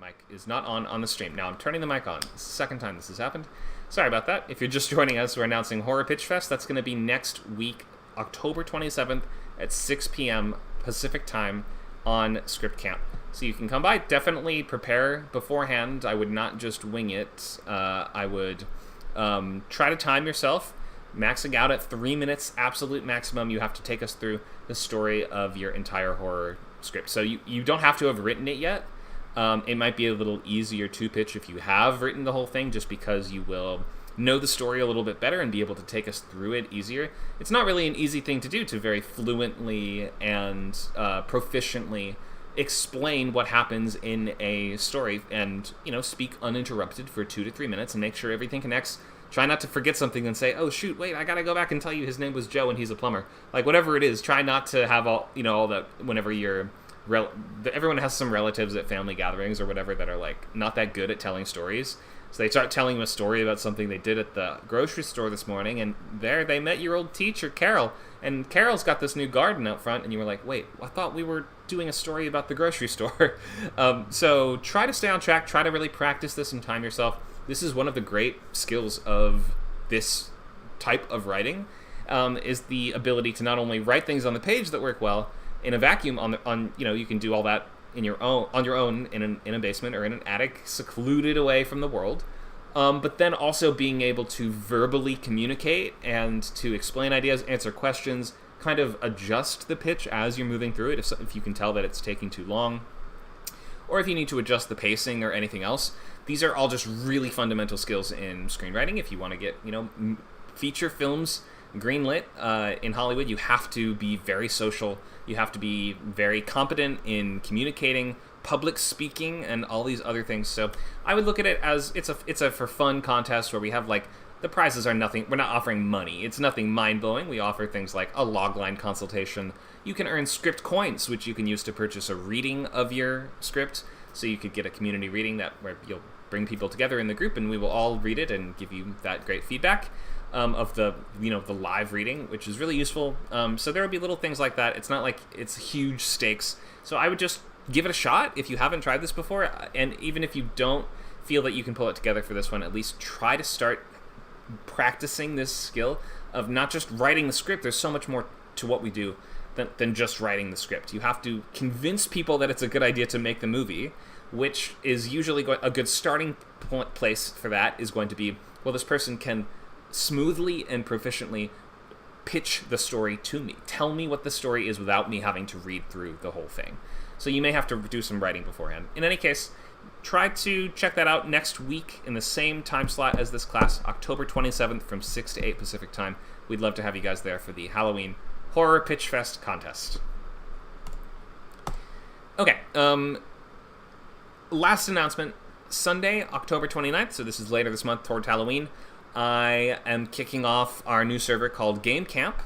mic is not on the stream. Now I'm turning the mic on. This is the second time this has happened. Sorry about that. If you're just joining us, we're announcing Horror Pitch Fest. That's going to be next week, October 27th at 6 p.m. Pacific time on Script Camp. So you can come by. Definitely prepare beforehand. I would not just wing it. I would try to time yourself, maxing out at 3 minutes, absolute maximum. You have to take us through the story of your entire horror script. So you don't have to have written it yet. It might be a little easier to pitch if you have written the whole thing, just because you will know the story a little bit better and be able to take us through it easier. It's not really an easy thing to do, to very fluently and proficiently explain what happens in a story and, speak uninterrupted for 2 to 3 minutes and make sure everything connects. Try not to forget something and say, oh shoot, wait, I gotta go back and tell you his name was Joe and he's a plumber. Like, whatever it is, try not to have all that whenever you're everyone has some relatives at family gatherings or whatever that are like not that good at telling stories. So they start telling you a story about something they did at the grocery store this morning, and there they met your old teacher, Carol. And Carol's got this new garden out front, and you were like, wait, I thought we were doing a story about the grocery store. So try to stay on track. Try to really practice this and time yourself. This is one of the great skills of this type of writing, is the ability to not only write things on the page that work well in a vacuum you can do all that on your own in a basement or in an attic, secluded away from the world, but then also being able to verbally communicate and to explain ideas, answer questions, kind of adjust the pitch as you're moving through it if you can tell that it's taking too long, or if you need to adjust the pacing or anything else. These are all just really fundamental skills in screenwriting. If you want to get feature films greenlit in Hollywood, you have to be very social. You have to be very competent in communicating, public speaking, and all these other things. So I would look at it as it's a for fun contest where we have the prizes are nothing. We're not offering money. It's nothing mind-blowing. We offer things like a logline consultation. You can earn script coins, which you can use to purchase a reading of your script. So you could get a community reading where you'll bring people together in the group, and we will all read it and give you that great feedback of the live reading, which is really useful. So there will be little things like that. It's not like it's huge stakes. So I would just give it a shot if you haven't tried this before, and even if you don't feel that you can pull it together for this one, at least try to start practicing this skill of not just writing the script. There's so much more to what we do than just writing the script. You have to convince people that it's a good idea to make the movie, which is usually a good starting place for that is going to be, well, this person can smoothly and proficiently pitch the story to me. Tell me what the story is without me having to read through the whole thing. So you may have to do some writing beforehand. In any case, try to check that out next week in the same time slot as this class, October 27th from 6 to 8 Pacific time. We'd love to have you guys there for the Halloween Horror Pitch Fest contest. Okay, last announcement, Sunday, October 29th, so this is later this month toward Halloween, I am kicking off our new server called Game Camp.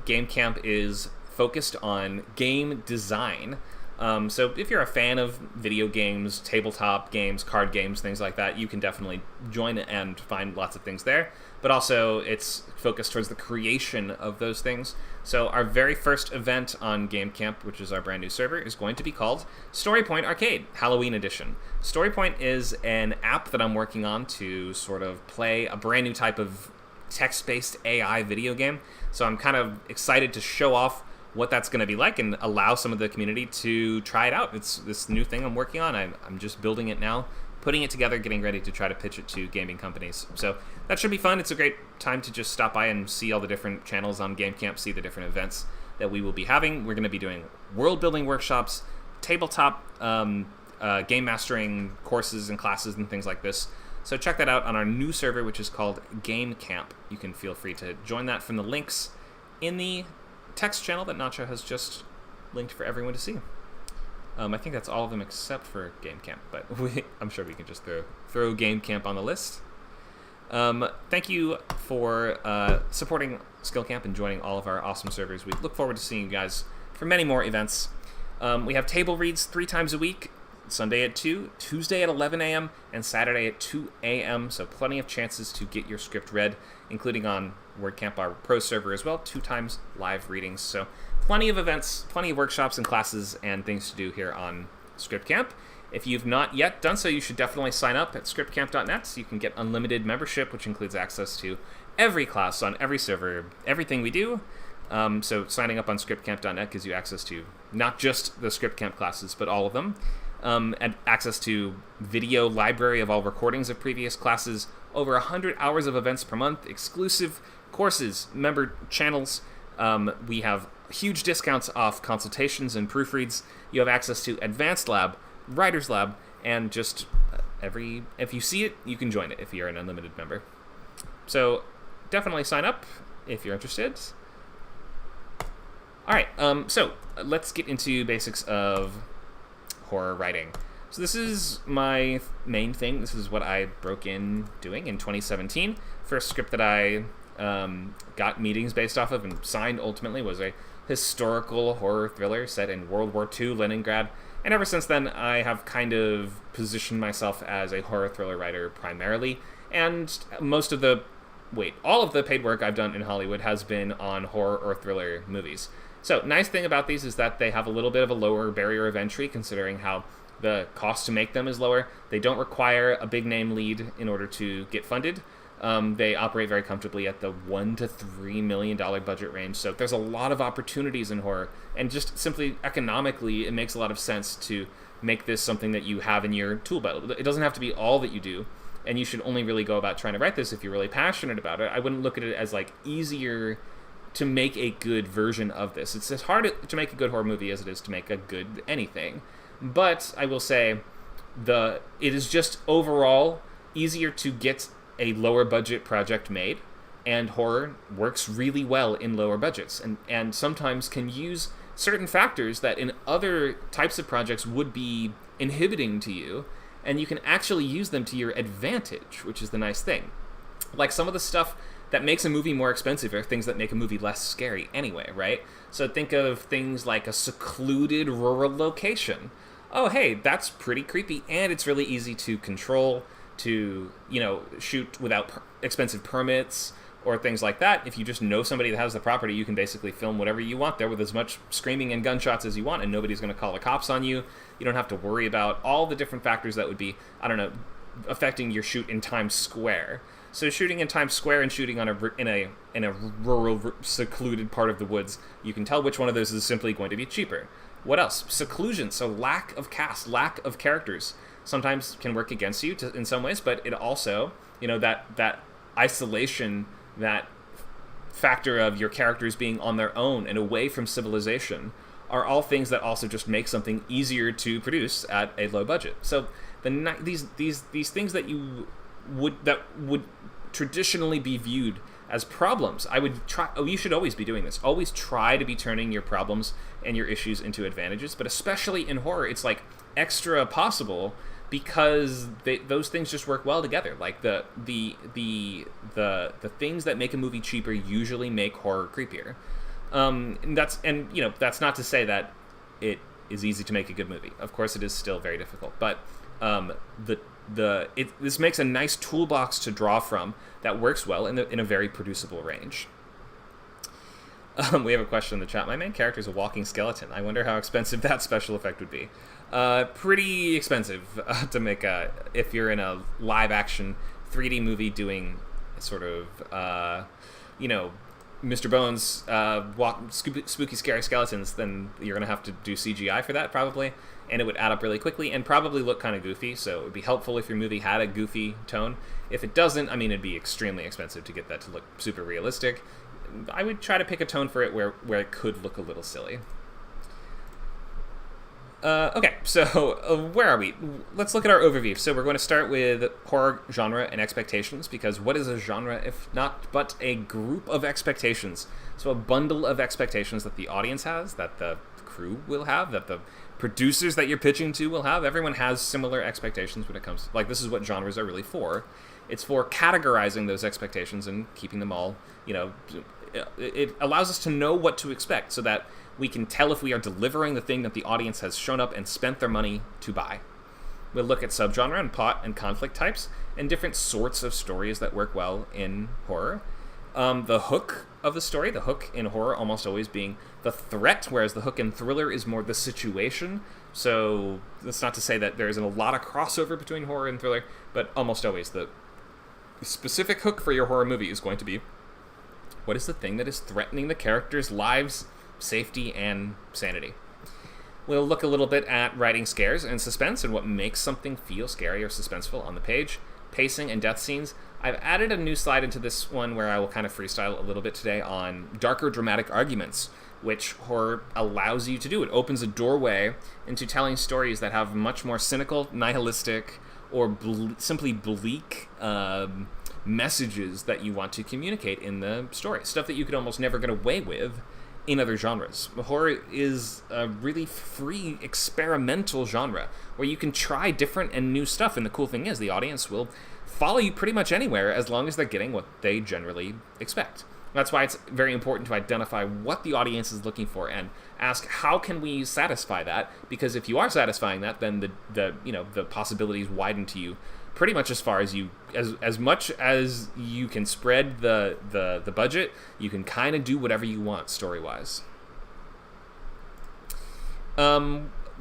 Game Camp is focused on game design. So if you're a fan of video games, tabletop games, card games, things like that, you can definitely join and find lots of things there. But also it's focused towards the creation of those things. So our very first event on Game Camp, which is our brand new server, is going to be called StoryPoint Arcade, Halloween Edition. StoryPoint is an app that I'm working on to sort of play a brand new type of text-based AI video game. So I'm kind of excited to show off what that's going to be like and allow some of the community to try it out. It's this new thing I'm working on. I'm just building it now, putting it together, getting ready to try to pitch it to gaming companies. So that should be fun. It's a great time to just stop by and see all the different channels on Game Camp, see the different events that we will be having. We're going to be doing world-building workshops, tabletop game mastering courses and classes and things like this. So check that out on our new server, which is called Game Camp. You can feel free to join that from the links in the text channel that Nacho has just linked for everyone to see. I think that's all of them except for Game Camp, but I'm sure we can just throw Game Camp on the list. Thank you for supporting Skill Camp and joining all of our awesome servers. We look forward to seeing you guys for many more events. We have table reads 3 times a week, Sunday at 2, Tuesday at 11 a.m., and Saturday at 2 a.m., so plenty of chances to get your script read, including on WordCamp, our pro server as well, 2 times live readings. So plenty of events, plenty of workshops and classes and things to do here on Script Camp. If you've not yet done so, you should definitely sign up at scriptcamp.net. You can get unlimited membership, which includes access to every class on every server, everything we do. So signing up on scriptcamp.net gives you access to not just the Script Camp classes, but all of them. And access to video library of all recordings of previous classes, over 100 hours of events per month, exclusive courses, member channels. We have huge discounts off consultations and proofreads. You have access to Advanced Lab, Writer's Lab, and just if you see it, you can join it if you're an unlimited member. So definitely sign up if you're interested. All right, so let's get into basics of horror writing. So this is my main thing. This is what I broke in doing in 2017. First script that I got meetings based off of and signed ultimately was a historical horror thriller set in World War II, Leningrad. And ever since then, I have kind of positioned myself as a horror thriller writer primarily. And all of the paid work I've done in Hollywood has been on horror or thriller movies. So, nice thing about these is that they have a little bit of a lower barrier of entry, considering how the cost to make them is lower. They don't require a big name lead in order to get funded. They operate very comfortably at the $1 to $3 million budget range. So there's a lot of opportunities in horror, and just simply economically, it makes a lot of sense to make this something that you have in your tool belt. It doesn't have to be all that you do, and you should only really go about trying to write this if you're really passionate about it. I wouldn't look at it as like easier to make a good version of this. It's as hard to make a good horror movie as it is to make a good anything. But I will say it is just overall easier to get a lower budget project made, and horror works really well in lower budgets and sometimes can use certain factors that in other types of projects would be inhibiting to you, and you can actually use them to your advantage, which is the nice thing. Like some of the stuff that makes a movie more expensive are things that make a movie less scary anyway, right? So think of things like a secluded rural location. Oh, hey, that's pretty creepy, and it's really easy to control, to, shoot without expensive permits or things like that. If you just know somebody that has the property, you can basically film whatever you want there with as much screaming and gunshots as you want, and nobody's going to call the cops on you. You don't have to worry about all the different factors that would be, affecting your shoot in Times Square. So shooting in Times Square and shooting in a rural, secluded part of the woods, you can tell which one of those is simply going to be cheaper. What else? Seclusion, so lack of cast, lack of characters, sometimes can work against you in some ways, but it also, that isolation, that factor of your characters being on their own and away from civilization, are all things that also just make something easier to produce at a low budget. So these things that would traditionally be viewed as problems, you should always be doing this. Always try to be turning your problems and your issues into advantages, but especially in horror, it's like extra possible because those things just work well together. Like the things that make a movie cheaper usually make horror creepier. That's not to say that it is easy to make a good movie. Of course, it is still very difficult, but this makes a nice toolbox to draw from that works well in a very producible range. We have a question in the chat. My main character is a walking skeleton. I wonder how expensive that special effect would be. Pretty expensive to make if you're in a live action 3D movie doing sort of Mr. Bones spooky scary skeletons, then you're gonna have to do CGI for that probably, and it would add up really quickly and probably look kind of goofy. So it would be helpful if your movie had a goofy tone. If it doesn't, it'd be extremely expensive to get that to look super realistic. I would try to pick a tone for it where it could look a little silly. Okay, so where are we? Let's look at our overview. So we're going to start with horror genre and expectations, because what is a genre if not but a group of expectations? So a bundle of expectations that the audience has, that the crew will have, that the producers that you're pitching to will have. Everyone has similar expectations when it comes, this is what genres are really for. It's for categorizing those expectations and keeping them all, it allows us to know what to expect so that we can tell if we are delivering the thing that the audience has shown up and spent their money to buy. We'll look at subgenre and plot and conflict types and different sorts of stories that work well in horror. The hook of the story, the hook in horror almost always being the threat, whereas the hook in thriller is more the situation. So that's not to say that there isn't a lot of crossover between horror and thriller, but almost always the specific hook for your horror movie is going to be, what is the thing that is threatening the characters' lives, safety, and sanity? We'll look a little bit at writing scares and suspense and what makes something feel scary or suspenseful on the page, pacing and death scenes. I've added a new slide into this one where I will kind of freestyle a little bit today on darker dramatic arguments, which horror allows you to do. It opens a doorway into telling stories that have much more cynical, nihilistic, or simply bleak messages that you want to communicate in the story. Stuff that you could almost never get away with in other genres. Horror is a really free, experimental genre where you can try different and new stuff, and the cool thing is the audience will follow you pretty much anywhere as long as they're getting what they generally expect. That's why it's very important to identify what the audience is looking for and ask, how can we satisfy that? Because if you are satisfying that, then the possibilities widen to you pretty much as far as you, as much as you can spread the budget, you can kind of do whatever you want story-wise.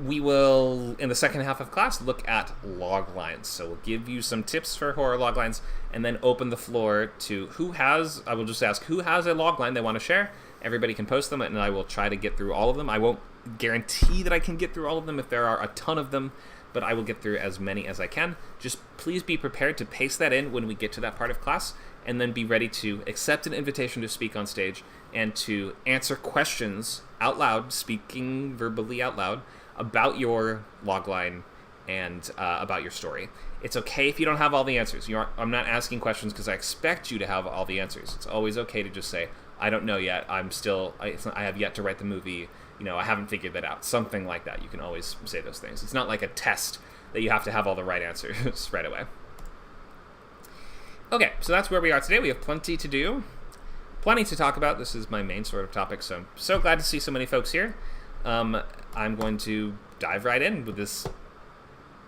We will, in the second half of class, look at log lines. So we'll give you some tips for horror log lines and then open the floor to I will just ask who has a log line they want to share. Everybody can post them and I will try to get through all of them. I won't guarantee that I can get through all of them if there are a ton of them, but I will get through as many as I can. Just please be prepared to paste that in when we get to that part of class, and then be ready to accept an invitation to speak on stage and to answer questions out loud, speaking verbally out loud, about your logline and about your story. It's okay if you don't have all the answers. I'm not asking questions because I expect you to have all the answers. It's always okay to just say, I don't know yet. I have yet to write the movie. I haven't figured that out. Something like that. You can always say those things. It's not like a test that you have to have all the right answers right away. Okay, so that's where we are today. We have plenty to do, plenty to talk about. This is my main sort of topic, so I'm so glad to see so many folks here. I'm going to dive right in with this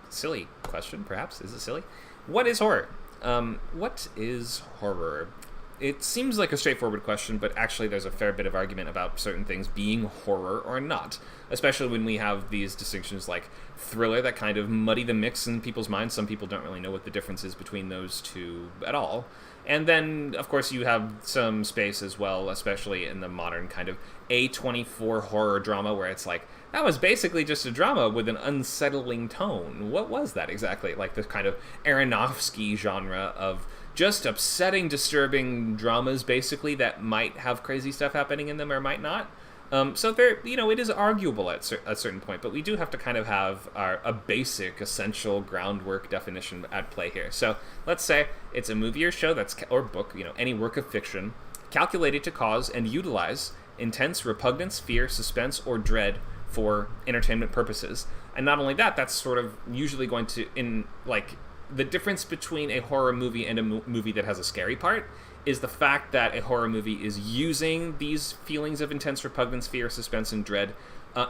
silly question, perhaps. Is it silly? What is horror? What is horror? It seems like a straightforward question, but actually there's a fair bit of argument about certain things being horror or not, especially when we have these distinctions like thriller that kind of muddy the mix in people's minds. Some people don't really know what the difference is between those two at all. And then, of course, you have some space as well, especially in the modern kind of A24 horror drama where it's like, that was basically just a drama with an unsettling tone. What was that exactly? Like this kind of Aronofsky genre of just upsetting, disturbing dramas, basically, that might have crazy stuff happening in them or might not. So there, it is arguable at a certain point, but we do have to kind of have a basic, essential groundwork definition at play here. So let's say it's a movie or show or book, any work of fiction, calculated to cause and utilize intense repugnance, fear, suspense, or dread for entertainment purposes. And not only that, that's sort of usually going to, the difference between a horror movie and a movie that has a scary part is the fact that a horror movie is using these feelings of intense repugnance, fear, suspense, and dread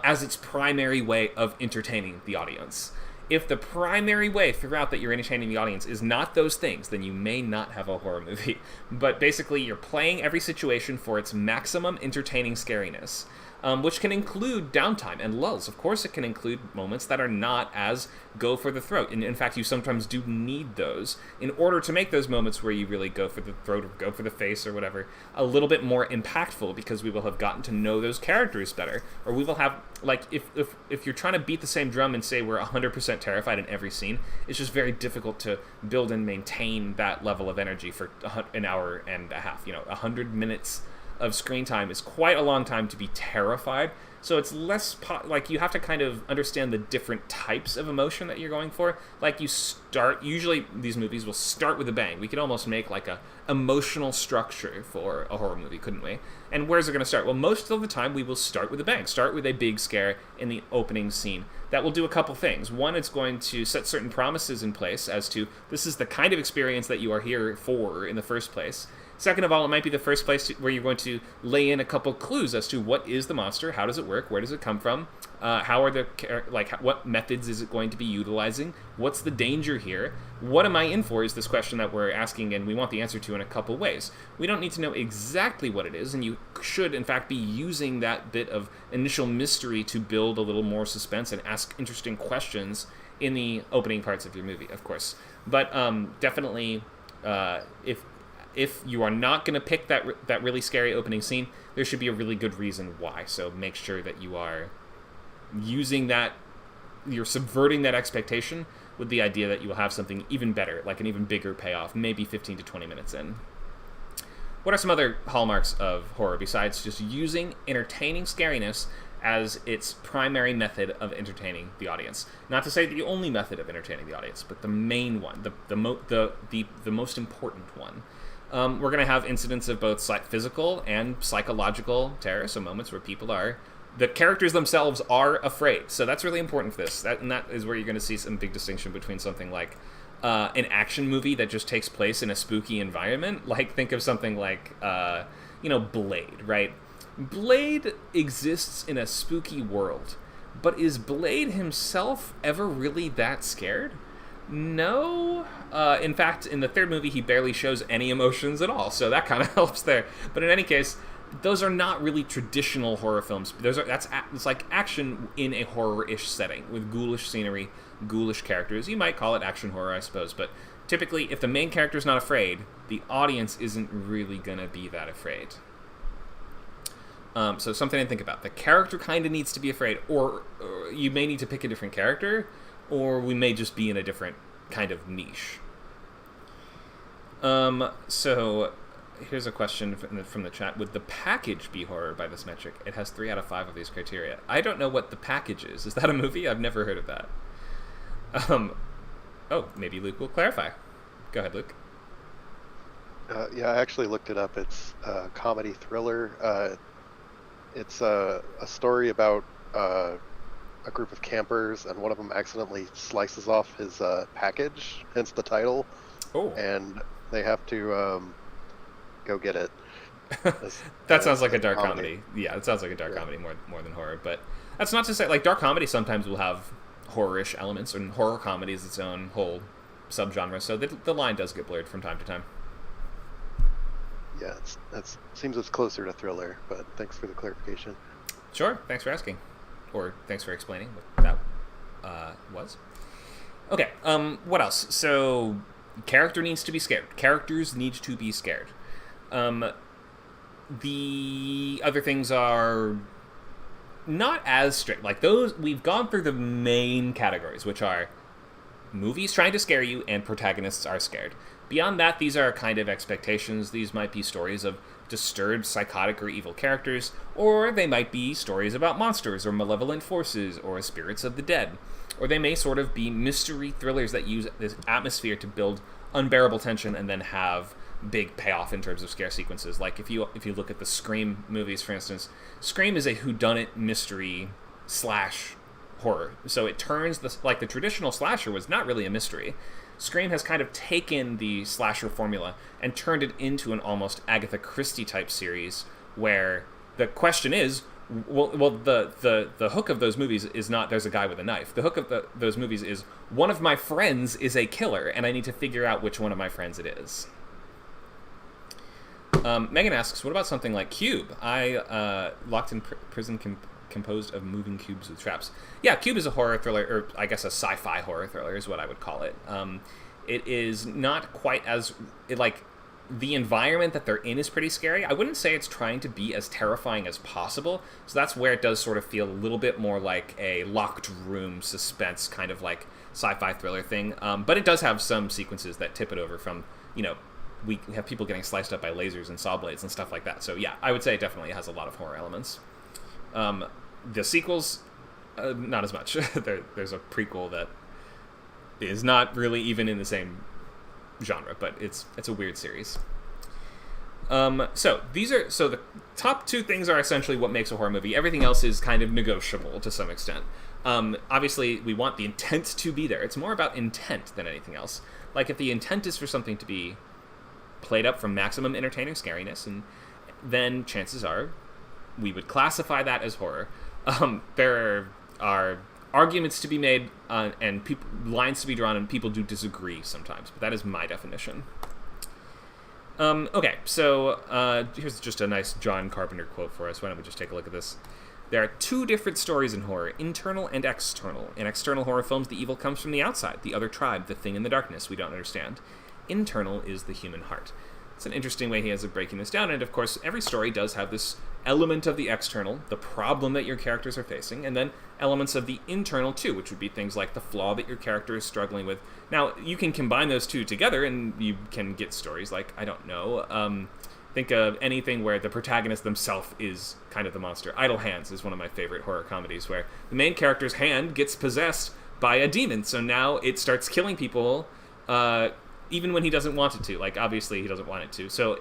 as its primary way of entertaining the audience. If the primary way throughout that you're entertaining the audience is not those things, then you may not have a horror movie. But basically, you're playing every situation for its maximum entertaining scariness. Which can include downtime and lulls. Of course, it can include moments that are not as go for the throat. And in fact, you sometimes do need those in order to make those moments where you really go for the throat or go for the face or whatever a little bit more impactful, because we will have gotten to know those characters better. Or we will have, if you're trying to beat the same drum and say we're 100% terrified in every scene, it's just very difficult to build and maintain that level of energy for an hour and a half. 100 minutes of screen time is quite a long time to be terrified. So it's less you have to kind of understand the different types of emotion that you're going for. Usually these movies will start with a bang. We could almost make like a emotional structure for a horror movie, couldn't we? And where's it going to start? Well, most of the time we will start with a bang. Start with a big scare in the opening scene. That will do a couple things. One, it's going to set certain promises in place as to this is the kind of experience that you are here for in the first place. Second of all, it might be the first place where you're going to lay in a couple clues as to what is the monster, how does it work, where does it come from, how are what methods is it going to be utilizing, what's the danger here, what am I in for is this question that we're asking, and we want the answer to in a couple ways. We don't need to know exactly what it is, and you should, in fact, be using that bit of initial mystery to build a little more suspense and ask interesting questions in the opening parts of your movie, of course. But definitely, if you are not going to pick that really scary opening scene, there should be a really good reason why. So make sure that you are using that, you're subverting that expectation with the idea that you will have something even better, like an even bigger payoff, maybe 15 to 20 minutes in. What are some other hallmarks of horror besides just using entertaining scariness as its primary method of entertaining the audience? Not to say the only method of entertaining the audience, but the main one, the most important one. We're going to have incidents of both physical and psychological terror, so moments where the characters themselves are afraid. So that's really important for this. That is where you're going to see some big distinction between something like an action movie that just takes place in a spooky environment. Like, think of something like, Blade, right? Blade exists in a spooky world, but is Blade himself ever really that scared? No. In fact, in the third movie, he barely shows any emotions at all, so that kind of helps there. But in any case, those are not really traditional horror films. It's like action in a horror-ish setting with ghoulish scenery, ghoulish characters. You might call it action horror, I suppose, but typically, if the main character's not afraid, the audience isn't really gonna be that afraid. So something to think about. The character kind of needs to be afraid, or you may need to pick a different character, or we may just be in a different kind of niche. So here's a question from the chat. Would the package be horror by this metric? It has 3 out of 5 of these criteria. I don't know what the package is. Is that a movie? I've never heard of that. Maybe Luke will clarify. Go ahead, Luke. Yeah, I actually looked it up. It's a comedy thriller. It's a story about a group of campers, and one of them accidentally slices off his package, hence the title. Oh. And they have to go get it. That sounds like a dark comedy. Yeah, it sounds like a dark comedy more than horror. But that's not to say, like, dark comedy sometimes will have horror-ish elements, and horror comedy is its own whole subgenre, so the line does get blurred from time to time. Yeah, that seems it's closer to thriller, but thanks for the clarification. Sure, thanks for asking. Or thanks for explaining what that was. Okay, what else? So, character needs to be scared. Characters need to be scared. The other things are not as strict. Like, those, we've gone through the main categories, which are movies trying to scare you and protagonists are scared. Beyond that, these are kind of expectations. These might be stories of disturbed, psychotic, or evil characters, or they might be stories about monsters or malevolent forces or spirits of the dead. Or they may sort of be mystery thrillers that use this atmosphere to build unbearable tension and then have big payoff in terms of scare sequences. Like if you look at the Scream movies, for instance, Scream is a whodunit mystery slash horror. So it turns the traditional slasher was not really a mystery. Scream has kind of taken the slasher formula and turned it into an almost Agatha Christie type series where the question is, the hook of those movies is not there's a guy with a knife. The hook of those movies is one of my friends is a killer and I need to figure out which one of my friends it is. Megan asks, what about something like Cube? Locked in prison composed of moving cubes with traps. Yeah, Cube is a horror thriller, or I guess a sci-fi horror thriller is what I would call it. It is not quite as the environment that they're in is pretty scary. I wouldn't say it's trying to be as terrifying as possible, so that's where it does sort of feel a little bit more like a locked room suspense kind of like sci-fi thriller thing. But it does have some sequences that tip it over from, we have people getting sliced up by lasers and saw blades and stuff like that. So yeah, I would say it definitely has a lot of horror elements. The sequels, not as much. There's a prequel that is not really even in the same genre, but it's a weird series. So the top 2 things are essentially what makes a horror movie. Everything else is kind of negotiable to some extent. Obviously, we want the intent to be there. It's more about intent than anything else. Like, if the intent is for something to be played up for maximum entertaining scariness, and then chances are we would classify that as horror. There are arguments to be made and lines to be drawn, and people do disagree sometimes, but that is my definition. Okay, so here's just a nice John Carpenter quote for us. Why don't we just take a look at this? There are two different stories in horror, internal and external. In external horror films, the evil comes from the outside, the other tribe, the thing in the darkness we don't understand. Internal is the human heart. It's an interesting way he has of breaking this down, and of course, every story does have this element of the external, the problem that your characters are facing, and then elements of the internal too, which would be things like the flaw that your character is struggling with. Now, you can combine those two together, and you can get stories like, I don't know, think of anything where the protagonist themselves is kind of the monster. Idle Hands is one of my favorite horror comedies, where the main character's hand gets possessed by a demon, so now it starts killing people, even when he doesn't want it to. Like, obviously he doesn't want it to. So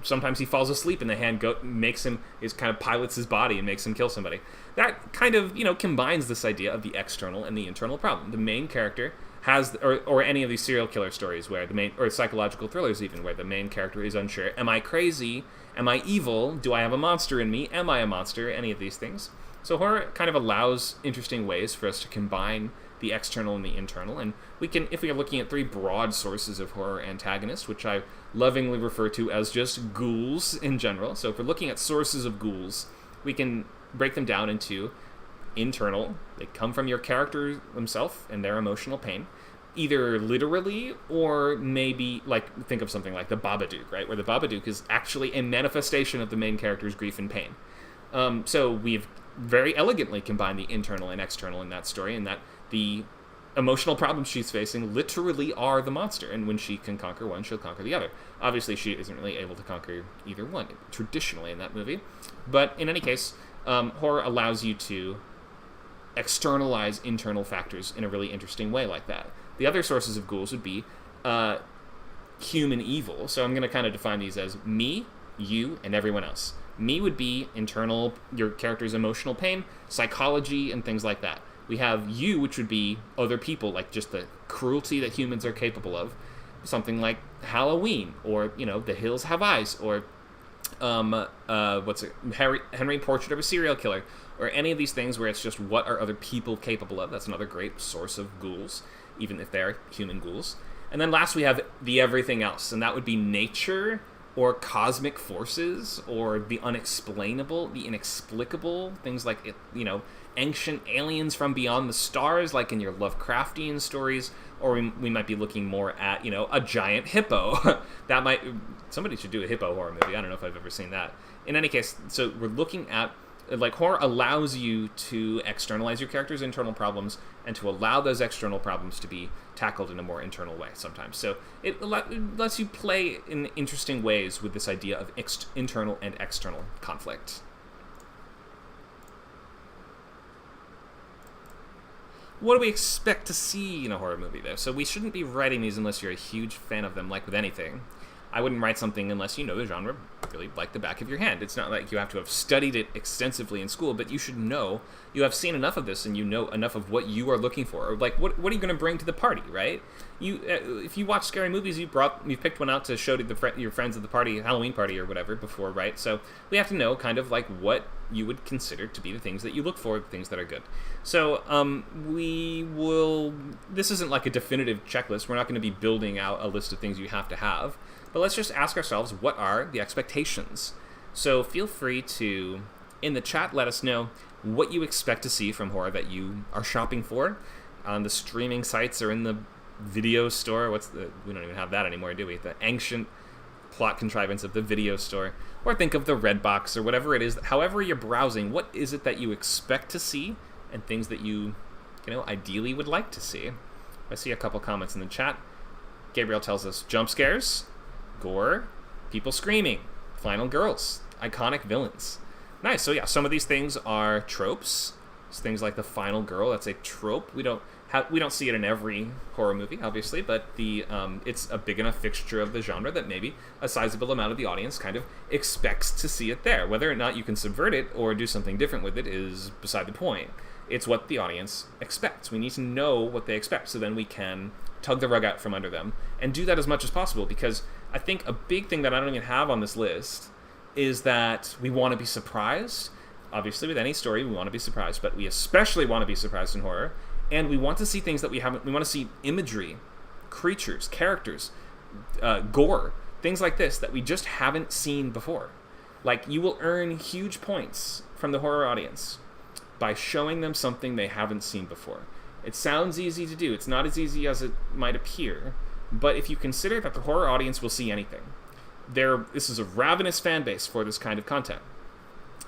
sometimes he falls asleep and the hand kind of pilots his body and makes him kill somebody. That kind of, combines this idea of the external and the internal problem. The main character has, or any of these serial killer stories where or psychological thrillers even, where the main character is unsure. Am I crazy? Am I evil? Do I have a monster in me? Am I a monster? Any of these things. So horror kind of allows interesting ways for us to combine the external and the internal, and we can, if we are looking at three broad sources of horror antagonists, which I lovingly refer to as just ghouls in general. So if we're looking at sources of ghouls, we can break them down into internal. They come from your character themselves and their emotional pain, either literally or maybe, like, think of something like the Babadook, right? Where the Babadook is actually a manifestation of the main character's grief and pain. So we've very elegantly combined the internal and external in that story, and that the emotional problems she's facing literally are the monster, and when she can conquer one, she'll conquer the other. Obviously, she isn't really able to conquer either one, traditionally in that movie. But in any case, horror allows you to externalize internal factors in a really interesting way like that. The other sources of ghouls would be human evil. So I'm going to kind of define these as me, you, and everyone else. Me would be internal, your character's emotional pain, psychology, and things like that. We have you, which would be other people, like just the cruelty that humans are capable of. Something like Halloween, or, The Hills Have Eyes, or Henry Portrait of a Serial Killer, or any of these things where it's just what are other people capable of. That's another great source of ghouls, even if they're human ghouls. And then last we have the everything else, and that would be nature, or cosmic forces, or the unexplainable, the inexplicable, things like, ancient aliens from beyond the stars, like in your Lovecraftian stories, or we might be looking more at, a giant hippo. Somebody should do a hippo horror movie. I don't know if I've ever seen that. In any case, so we're looking at, like, horror allows you to externalize your character's internal problems and to allow those external problems to be tackled in a more internal way sometimes. So it lets you play in interesting ways with this idea of internal and external conflict. What do we expect to see in a horror movie, though? So we shouldn't be writing these unless you're a huge fan of them, like with anything. I wouldn't write something unless you know the genre really like the back of your hand. It's not like you have to have studied it extensively in school, but you should know, you have seen enough of this and you know enough of what you are looking for. Or like, what are you going to bring to the party, right? If you watch scary movies, you picked one out to show to your friends at the party, Halloween party or whatever before, right? So we have to know kind of like what you would consider to be the things that you look for, things that are good. So this isn't like a definitive checklist. We're not going to be building out a list of things you have to have. But let's just ask ourselves, what are the expectations? So feel free to, in the chat, let us know what you expect to see from horror that you are shopping for on the streaming sites or in the video store. We don't even have that anymore, do we? The ancient plot contrivance of the video store. Or think of the Redbox or whatever it is. However you're browsing, what is it that you expect to see and things that you ideally would like to see? I see a couple comments in the chat. Gabriel tells us jump scares, gore, people screaming, final girls, iconic villains. Nice. So yeah, some of these things are tropes. It's things like the final girl. That's a trope. We don't see it in every horror movie, obviously, but it's a big enough fixture of the genre that maybe a sizable amount of the audience kind of expects to see it there. Whether or not you can subvert it or do something different with it is beside the point. It's what the audience expects. We need to know what they expect, so then we can tug the rug out from under them, and do that as much as possible, because I think a big thing that I don't even have on this list is that we want to be surprised. Obviously, with any story, we want to be surprised, but we especially want to be surprised in horror, and we want to see things that we haven't. We want to see imagery, creatures, characters, gore, things like this that we just haven't seen before. Like, you will earn huge points from the horror audience by showing them something they haven't seen before. It sounds easy to do. It's not as easy as it might appear, but if you consider that the horror audience will see anything, this is a ravenous fan base for this kind of content.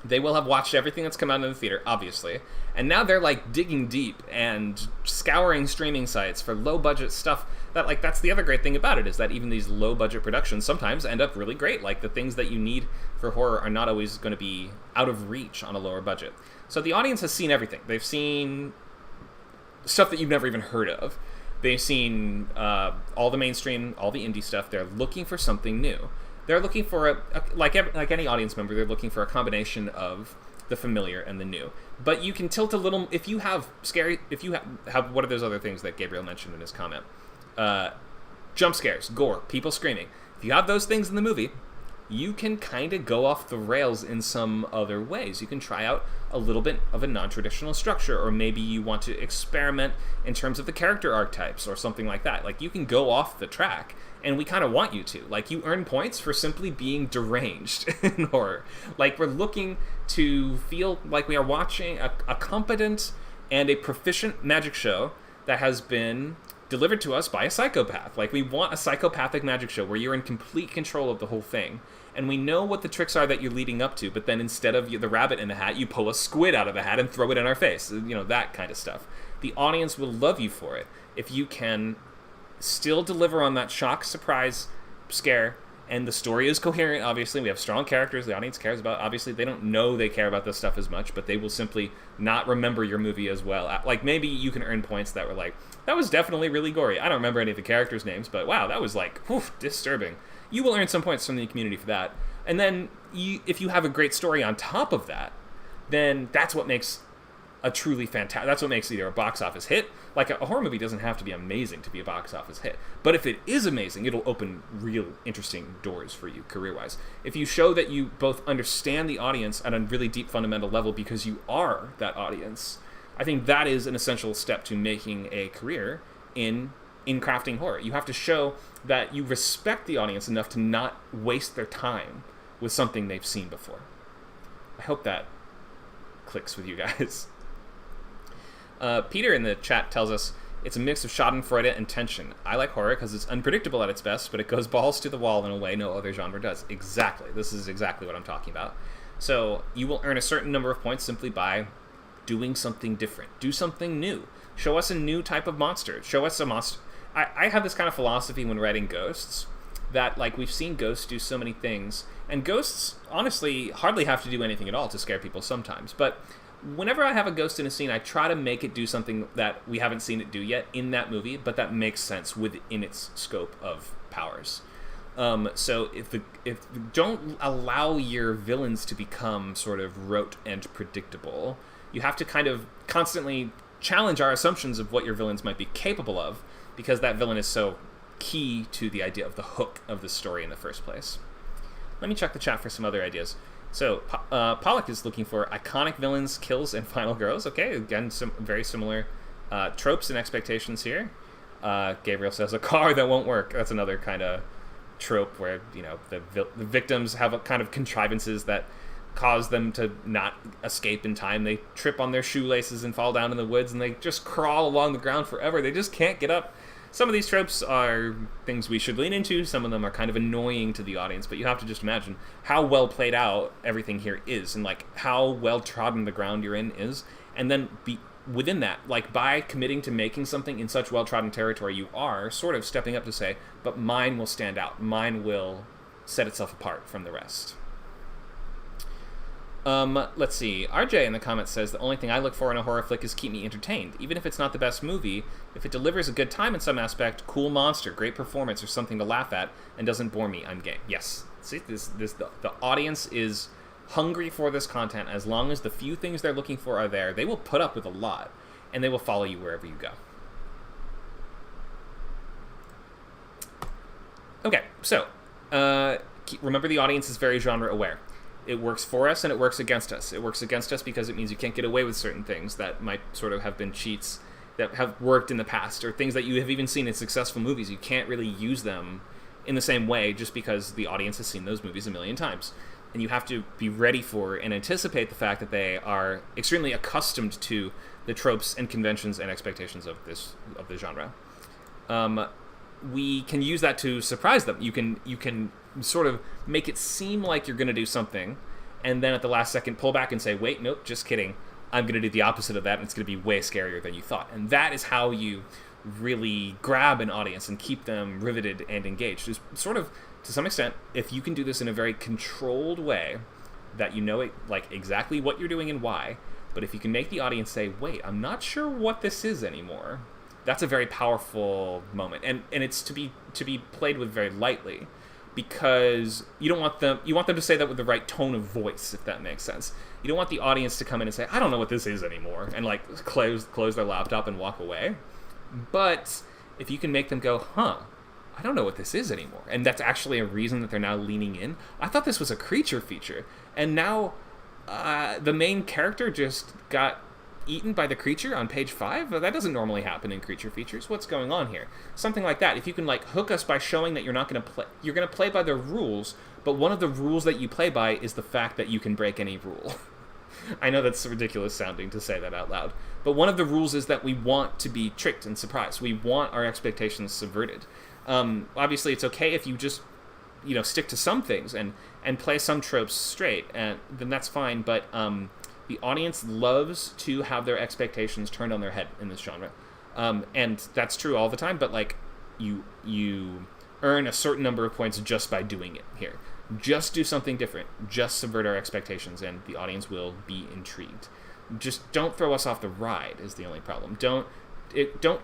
They will have watched everything that's come out in the theater, obviously, and now they're like digging deep and scouring streaming sites for low-budget stuff. That's the other great thing about it, is that even these low-budget productions sometimes end up really great. Like, the things that you need for horror are not always going to be out of reach on a lower budget. So the audience has seen everything. They've seen stuff that you've never even heard of. They've seen all the mainstream, all the indie stuff. They're looking for something new. They're looking for like any audience member, they're looking for a combination of the familiar and the new. But you can tilt a little if you have what are those other things that Gabriel mentioned in his comment? Jump scares, gore, people screaming. If you have those things in the movie, you can kind of go off the rails in some other ways. You can try out a little bit of a non-traditional structure, or maybe you want to experiment in terms of the character archetypes or something like that. Like, you can go off the track, and we kind of want you to. Like, you earn points for simply being deranged in horror. Like, we're looking to feel like we are watching a competent and a proficient magic show that has been delivered to us by a psychopath. Like, we want a psychopathic magic show where you're in complete control of the whole thing. And we know what the tricks are that you're leading up to, but then instead of the rabbit in the hat, you pull a squid out of the hat and throw it in our face. You know, that kind of stuff. The audience will love you for it if you can still deliver on that shock, surprise, scare, and the story is coherent. Obviously, we have strong characters the audience cares about. Obviously, they don't know they care about this stuff as much, but they will simply not remember your movie as well. Like, maybe you can earn points that were like, that was definitely really gory. I don't remember any of the characters' names, but wow, that was like, whew, disturbing. You will earn some points from the community for that. And then if you have a great story on top of that, then that's what makes a truly fantastic... That's what makes either a box office hit. Like, a horror movie doesn't have to be amazing to be a box office hit. But if it is amazing, it'll open real interesting doors for you career-wise. If you show that you both understand the audience at a really deep fundamental level because you are that audience, I think that is an essential step to making a career in crafting horror. You have to show that you respect the audience enough to not waste their time with something they've seen before. I hope that clicks with you guys. Peter in the chat tells us, it's a mix of schadenfreude and tension. I like horror because it's unpredictable at its best, but it goes balls to the wall in a way no other genre does. Exactly. This is exactly what I'm talking about. So you will earn a certain number of points simply by doing something different. Do something new. Show us a new type of monster. Show us a monster. I have this kind of philosophy when writing ghosts, that, like, we've seen ghosts do so many things, and ghosts, honestly, hardly have to do anything at all to scare people sometimes, but whenever I have a ghost in a scene, I try to make it do something that we haven't seen it do yet in that movie, but that makes sense within its scope of powers. So don't allow your villains to become sort of rote and predictable. You have to kind of constantly challenge our assumptions of what your villains might be capable of, because that villain is so key to the idea of the hook of the story in the first place. Let me check the chat for some other ideas. So, Pollock is looking for iconic villains, kills, and final girls. Okay, again, some very similar tropes and expectations here. Gabriel says, a car that won't work. That's another kind of trope where, you know, the victims have a kind of contrivances that cause them to not escape in time. They trip on their shoelaces and fall down in the woods, and they just crawl along the ground forever. They just can't get up. Some of these tropes are things we should lean into. Some of them are kind of annoying to the audience, but you have to just imagine how well played out everything here is, and like how well trodden the ground you're in is, and then be within that, like, by committing to making something in such well trodden territory, you are sort of stepping up to say, but mine will stand out. Mine will set itself apart from the rest. Let's see. RJ in the comments says, the only thing I look for in a horror flick is keep me entertained. Even if it's not the best movie, if it delivers a good time in some aspect, cool monster, great performance, or something to laugh at, and doesn't bore me, I'm game. Yes. See, the audience is hungry for this content. As long as the few things they're looking for are there, they will put up with a lot, and they will follow you wherever you go. Okay, so remember the audience is very genre aware. It works for us and it works against us. It works against us because it means you can't get away with certain things that might sort of have been cheats that have worked in the past, or things that you have even seen in successful movies. You can't really use them in the same way just because the audience has seen those movies a million times. And you have to be ready for and anticipate the fact that they are extremely accustomed to the tropes and conventions and expectations of the genre. We can use that to surprise them. You can sort of make it seem like you're going to do something, and then at the last second pull back and say, wait, nope, just kidding. I'm going to do the opposite of that, and it's going to be way scarier than you thought. And that is how you really grab an audience and keep them riveted and engaged. Is sort of, to some extent, if you can do this in a very controlled way, that you know it, like exactly what you're doing and why, but if you can make the audience say, wait, I'm not sure what this is anymore, that's a very powerful moment. And it's to be played with very lightly, because you want them to say that with the right tone of voice, if that makes sense. You don't want the audience to come in and say, I don't know what this is anymore, and like close their laptop and walk away. But if you can make them go, I don't know what this is anymore, and that's actually a reason that they're now leaning in. I thought this was a creature feature, and now the main character just got eaten by the creature on page 5? That doesn't normally happen in creature features. What's going on here? Something like that. If you can like hook us by showing that you're not going to play, you're going to play by the rules, but one of the rules that you play by is the fact that you can break any rule. I know that's ridiculous sounding to say that out loud, but one of the rules is that we want to be tricked and surprised. We want our expectations subverted. Obviously, it's okay if you just stick to some things and play some tropes straight, and then that's fine. But the audience loves to have their expectations turned on their head in this genre, and that's true all the time. But like you earn a certain number of points just by doing it here. Just do something different. Just subvert our expectations, and the audience will be intrigued. Just don't throw us off the ride is the only problem. Don't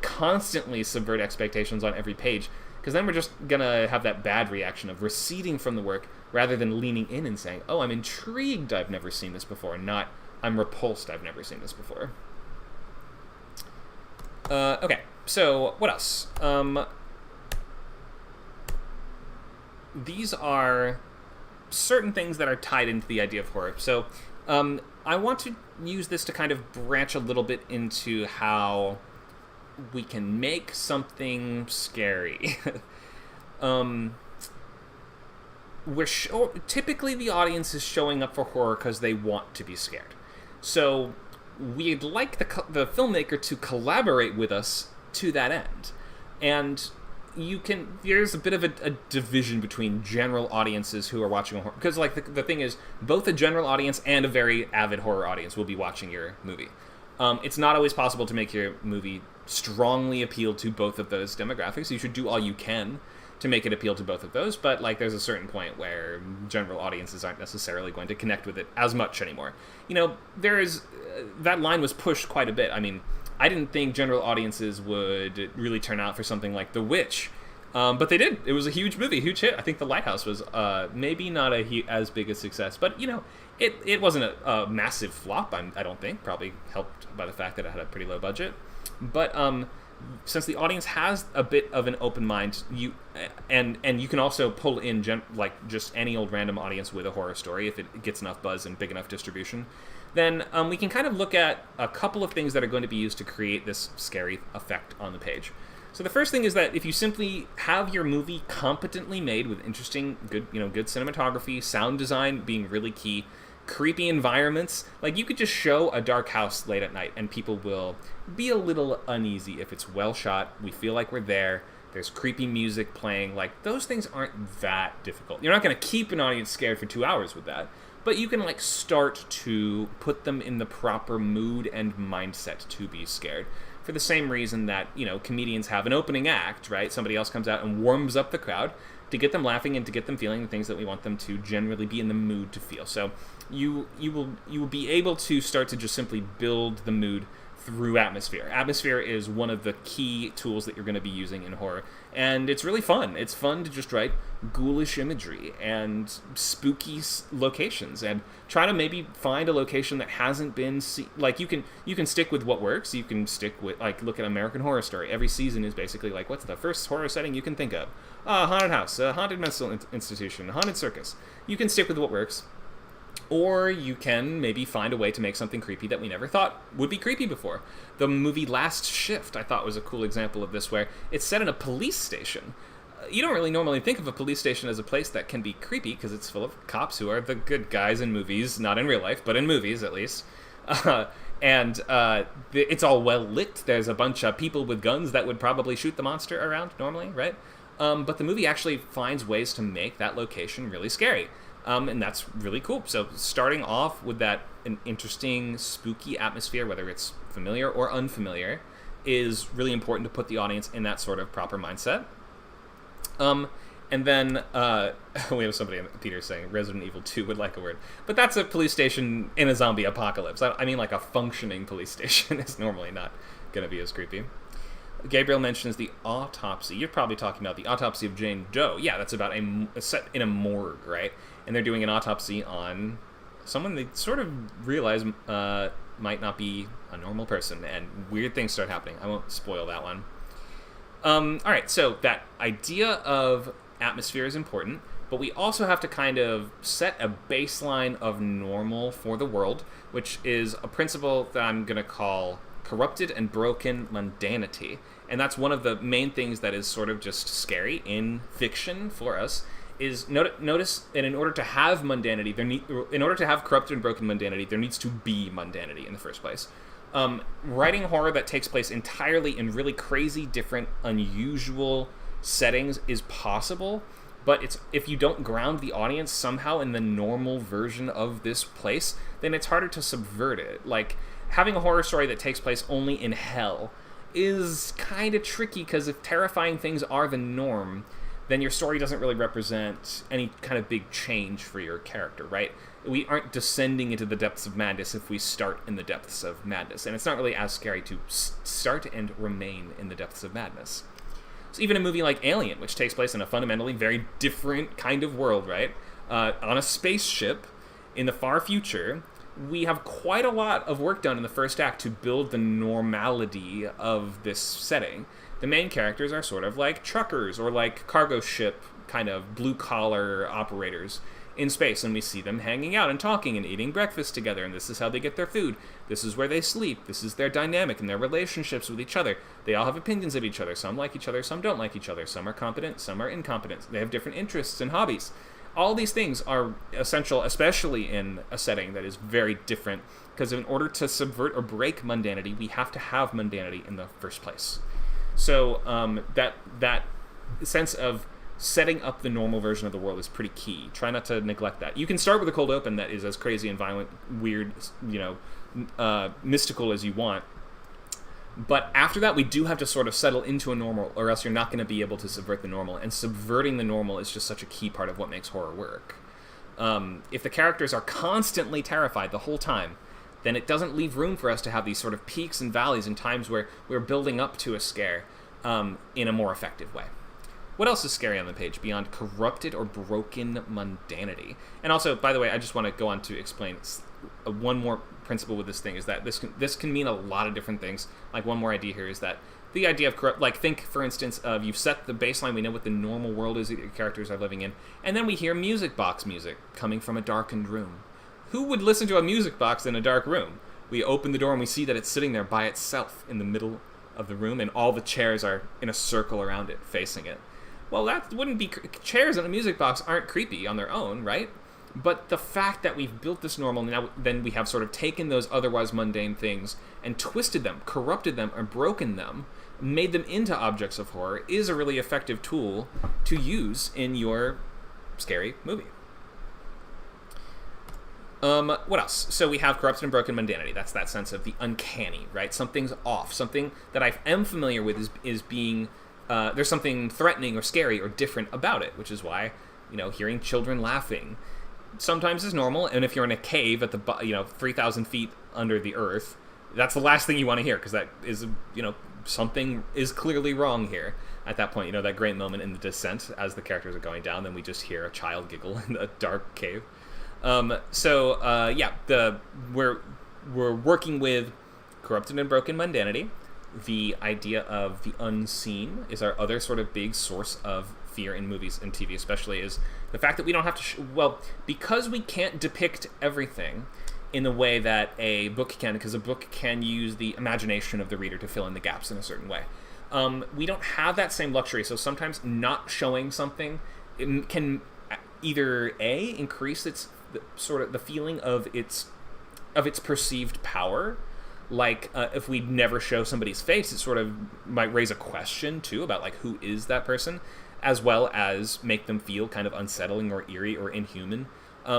constantly subvert expectations on every page, because then we're just gonna have that bad reaction of receding from the work rather than leaning in and saying, oh, I'm intrigued, I've never seen this before, not I'm repulsed, I've never seen this before. Okay, so what else? These are certain things that are tied into the idea of horror. So I want to use this to kind of branch a little bit into how we can make something scary. Typically the audience is showing up for horror because they want to be scared. So we'd like the filmmaker to collaborate with us to that end. And there's a bit of a division between general audiences who are watching a horror, because like the thing is, both a general audience and a very avid horror audience will be watching your movie. It's not always possible to make your movie strongly appeal to both of those demographics. You should do all you can to make it appeal to both of those, but like there's a certain point where general audiences aren't necessarily going to connect with it as much anymore. That line was pushed quite a bit. I mean, I didn't think general audiences would really turn out for something like The Witch, but they did. It was a huge movie, huge hit. I think The Lighthouse was maybe not as big a success, but it wasn't a massive flop. I don't think. Probably helped by the fact that it had a pretty low budget. But since the audience has a bit of an open mind, you can also pull in just any old random audience with a horror story if it gets enough buzz and big enough distribution. Then we can kind of look at a couple of things that are going to be used to create this scary effect on the page. So the first thing is that if you simply have your movie competently made with interesting, good cinematography, sound design being really key, creepy environments, like you could just show a dark house late at night and people will be a little uneasy if it's well shot, we feel like we're there's creepy music playing, like those things aren't that difficult. You're not going to keep an audience scared for 2 hours with that, but you can like start to put them in the proper mood and mindset to be scared. For the same reason that, comedians have an opening act, right? Somebody else comes out and warms up the crowd to get them laughing and to get them feeling the things that we want them to generally be in the mood to feel. So you will be able to start to just simply build the mood through atmosphere. Atmosphere is one of the key tools that you're going to be using in horror, and it's really fun. It's fun to just write ghoulish imagery and spooky locations, and try to maybe find a location that hasn't been like, you can stick with what works. You can stick with, like, look at American Horror Story. Every season is basically like, what's the first horror setting you can think of? A haunted house, a haunted mental institution, a haunted circus. You can stick with what works. Or you can maybe find a way to make something creepy that we never thought would be creepy before. The movie Last Shift, I thought, was a cool example of this, where it's set in a police station. You don't really normally think of a police station as a place that can be creepy, because it's full of cops who are the good guys in movies, not in real life, but in movies at least. It's all well lit. There's a bunch of people with guns that would probably shoot the monster around normally, right? But the movie actually finds ways to make that location really scary. And that's really cool. So starting off with an interesting, spooky atmosphere, whether it's familiar or unfamiliar, is really important to put the audience in that sort of proper mindset. And then we have somebody, Peter, saying Resident Evil 2 would like a word. But that's a police station in a zombie apocalypse. I mean, like, a functioning police station is normally not going to be as creepy. Gabriel mentions the autopsy. You're probably talking about the autopsy of Jane Doe. Yeah, that's about a set in a morgue, right? And they're doing an autopsy on someone they sort of realize might not be a normal person, and weird things start happening. I won't spoil that one. All right, so that idea of atmosphere is important, but we also have to kind of set a baseline of normal for the world, which is a principle that I'm going to call corrupted and broken mundanity. And that's one of the main things that is sort of just scary in fiction for us, is notice that in order to have mundanity, in order to have corrupted and broken mundanity, there needs to be mundanity in the first place. Writing horror that takes place entirely in really crazy, different, unusual settings is possible, but if you don't ground the audience somehow in the normal version of this place, then it's harder to subvert it. Like, having a horror story that takes place only in hell is kind of tricky, because if terrifying things are the norm, then your story doesn't really represent any kind of big change for your character, right? We aren't descending into the depths of madness if we start in the depths of madness, and it's not really as scary to start and remain in the depths of madness. So even a movie like Alien, which takes place in a fundamentally very different kind of world, right? On a spaceship in the far future, we have quite a lot of work done in the first act to build the normality of this setting. The main characters are sort of like truckers or like cargo ship kind of blue-collar operators in space, and we see them hanging out and talking and eating breakfast together, and this is how they get their food. This is where they sleep. This is their dynamic and their relationships with each other. They all have opinions of each other. Some like each other, some don't like each other. Some are competent, some are incompetent. They have different interests and hobbies. All these things are essential, especially in a setting that is very different, because in order to subvert or break mundanity, we have to have mundanity in the first place. So that sense of setting up the normal version of the world is pretty key. Try not to neglect that. You can start with a cold open that is as crazy and violent, weird, mystical as you want. But after that, we do have to sort of settle into a normal, or else you're not going to be able to subvert the normal. And subverting the normal is just such a key part of what makes horror work. If the characters are constantly terrified the whole time, then it doesn't leave room for us to have these sort of peaks and valleys and times where we're building up to a scare in a more effective way. What else is scary on the page beyond corrupted or broken mundanity? And also, by the way, I just want to go on to explain one more principle with this thing, is that this can mean a lot of different things. Like, one more idea here is that the idea of corrupt, like, think, for instance, of you've set the baseline, we know what the normal world is that your characters are living in, and then we hear music box music coming from a darkened room. Who would listen to a music box in a dark room? We open the door and we see that it's sitting there by itself in the middle of the room, and all the chairs are in a circle around it, facing it. Well, that wouldn't be... Chairs in a music box aren't creepy on their own, right? But the fact that we've built this normal, now then we have sort of taken those otherwise mundane things and twisted them, corrupted them, or broken them, made them into objects of horror, is a really effective tool to use in your scary movie. What else? So we have corrupted and broken mundanity. That's that sense of the uncanny, right? Something's off. Something that I am familiar with is being... there's something threatening or scary or different about it, which is why, hearing children laughing sometimes is normal. And if you're in a cave at the 3,000 feet under the earth, that's the last thing you want to hear, because that is, something is clearly wrong here. At that point, that great moment in the descent as the characters are going down, then we just hear a child giggle in a dark cave. We're working with corrupted and broken mundanity. The idea of the unseen is our other sort of big source of fear in movies and TV, especially, is the fact that we don't have to because we can't depict everything in the way that a book can, because a book can use the imagination of the reader to fill in the gaps in a certain way. We don't have that same luxury, so sometimes not showing something can either increase the feeling of its perceived power. Like, if we never show somebody's face, it sort of might raise a question too about like who is that person, as well as make them feel kind of unsettling or eerie or inhuman,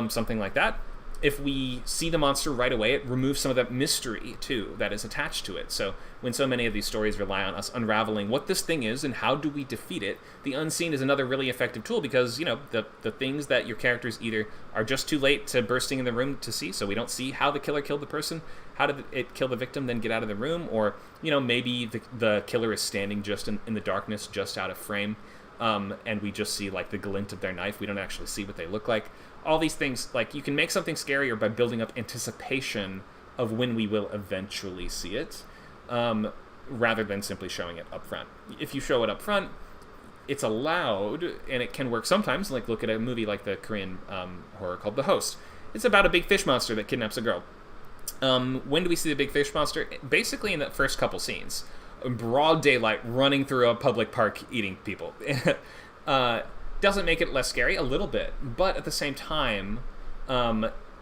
something like that. If we see the monster right away, it removes some of that mystery, too, that is attached to it. So when so many of these stories rely on us unraveling what this thing is and how do we defeat it, the unseen is another really effective tool, because, the things that your characters either are just too late to bursting in the room to see, so we don't see how the killer killed the person, how did it kill the victim, then get out of the room, or, maybe the killer is standing just in the darkness, just out of frame, and we just see, like, the glint of their knife. We don't actually see what they look like. All these things, like, you can make something scarier by building up anticipation of when we will eventually see it, rather than simply showing it up front. If you show it up front, it's allowed, and it can work sometimes. Like, look at a movie like the Korean horror called The Host. It's about a big fish monster that kidnaps a girl. When do we see the big fish monster? Basically in the first couple scenes. Broad daylight, running through a public park, eating people. Doesn't make it less scary, a little bit, but at the same time,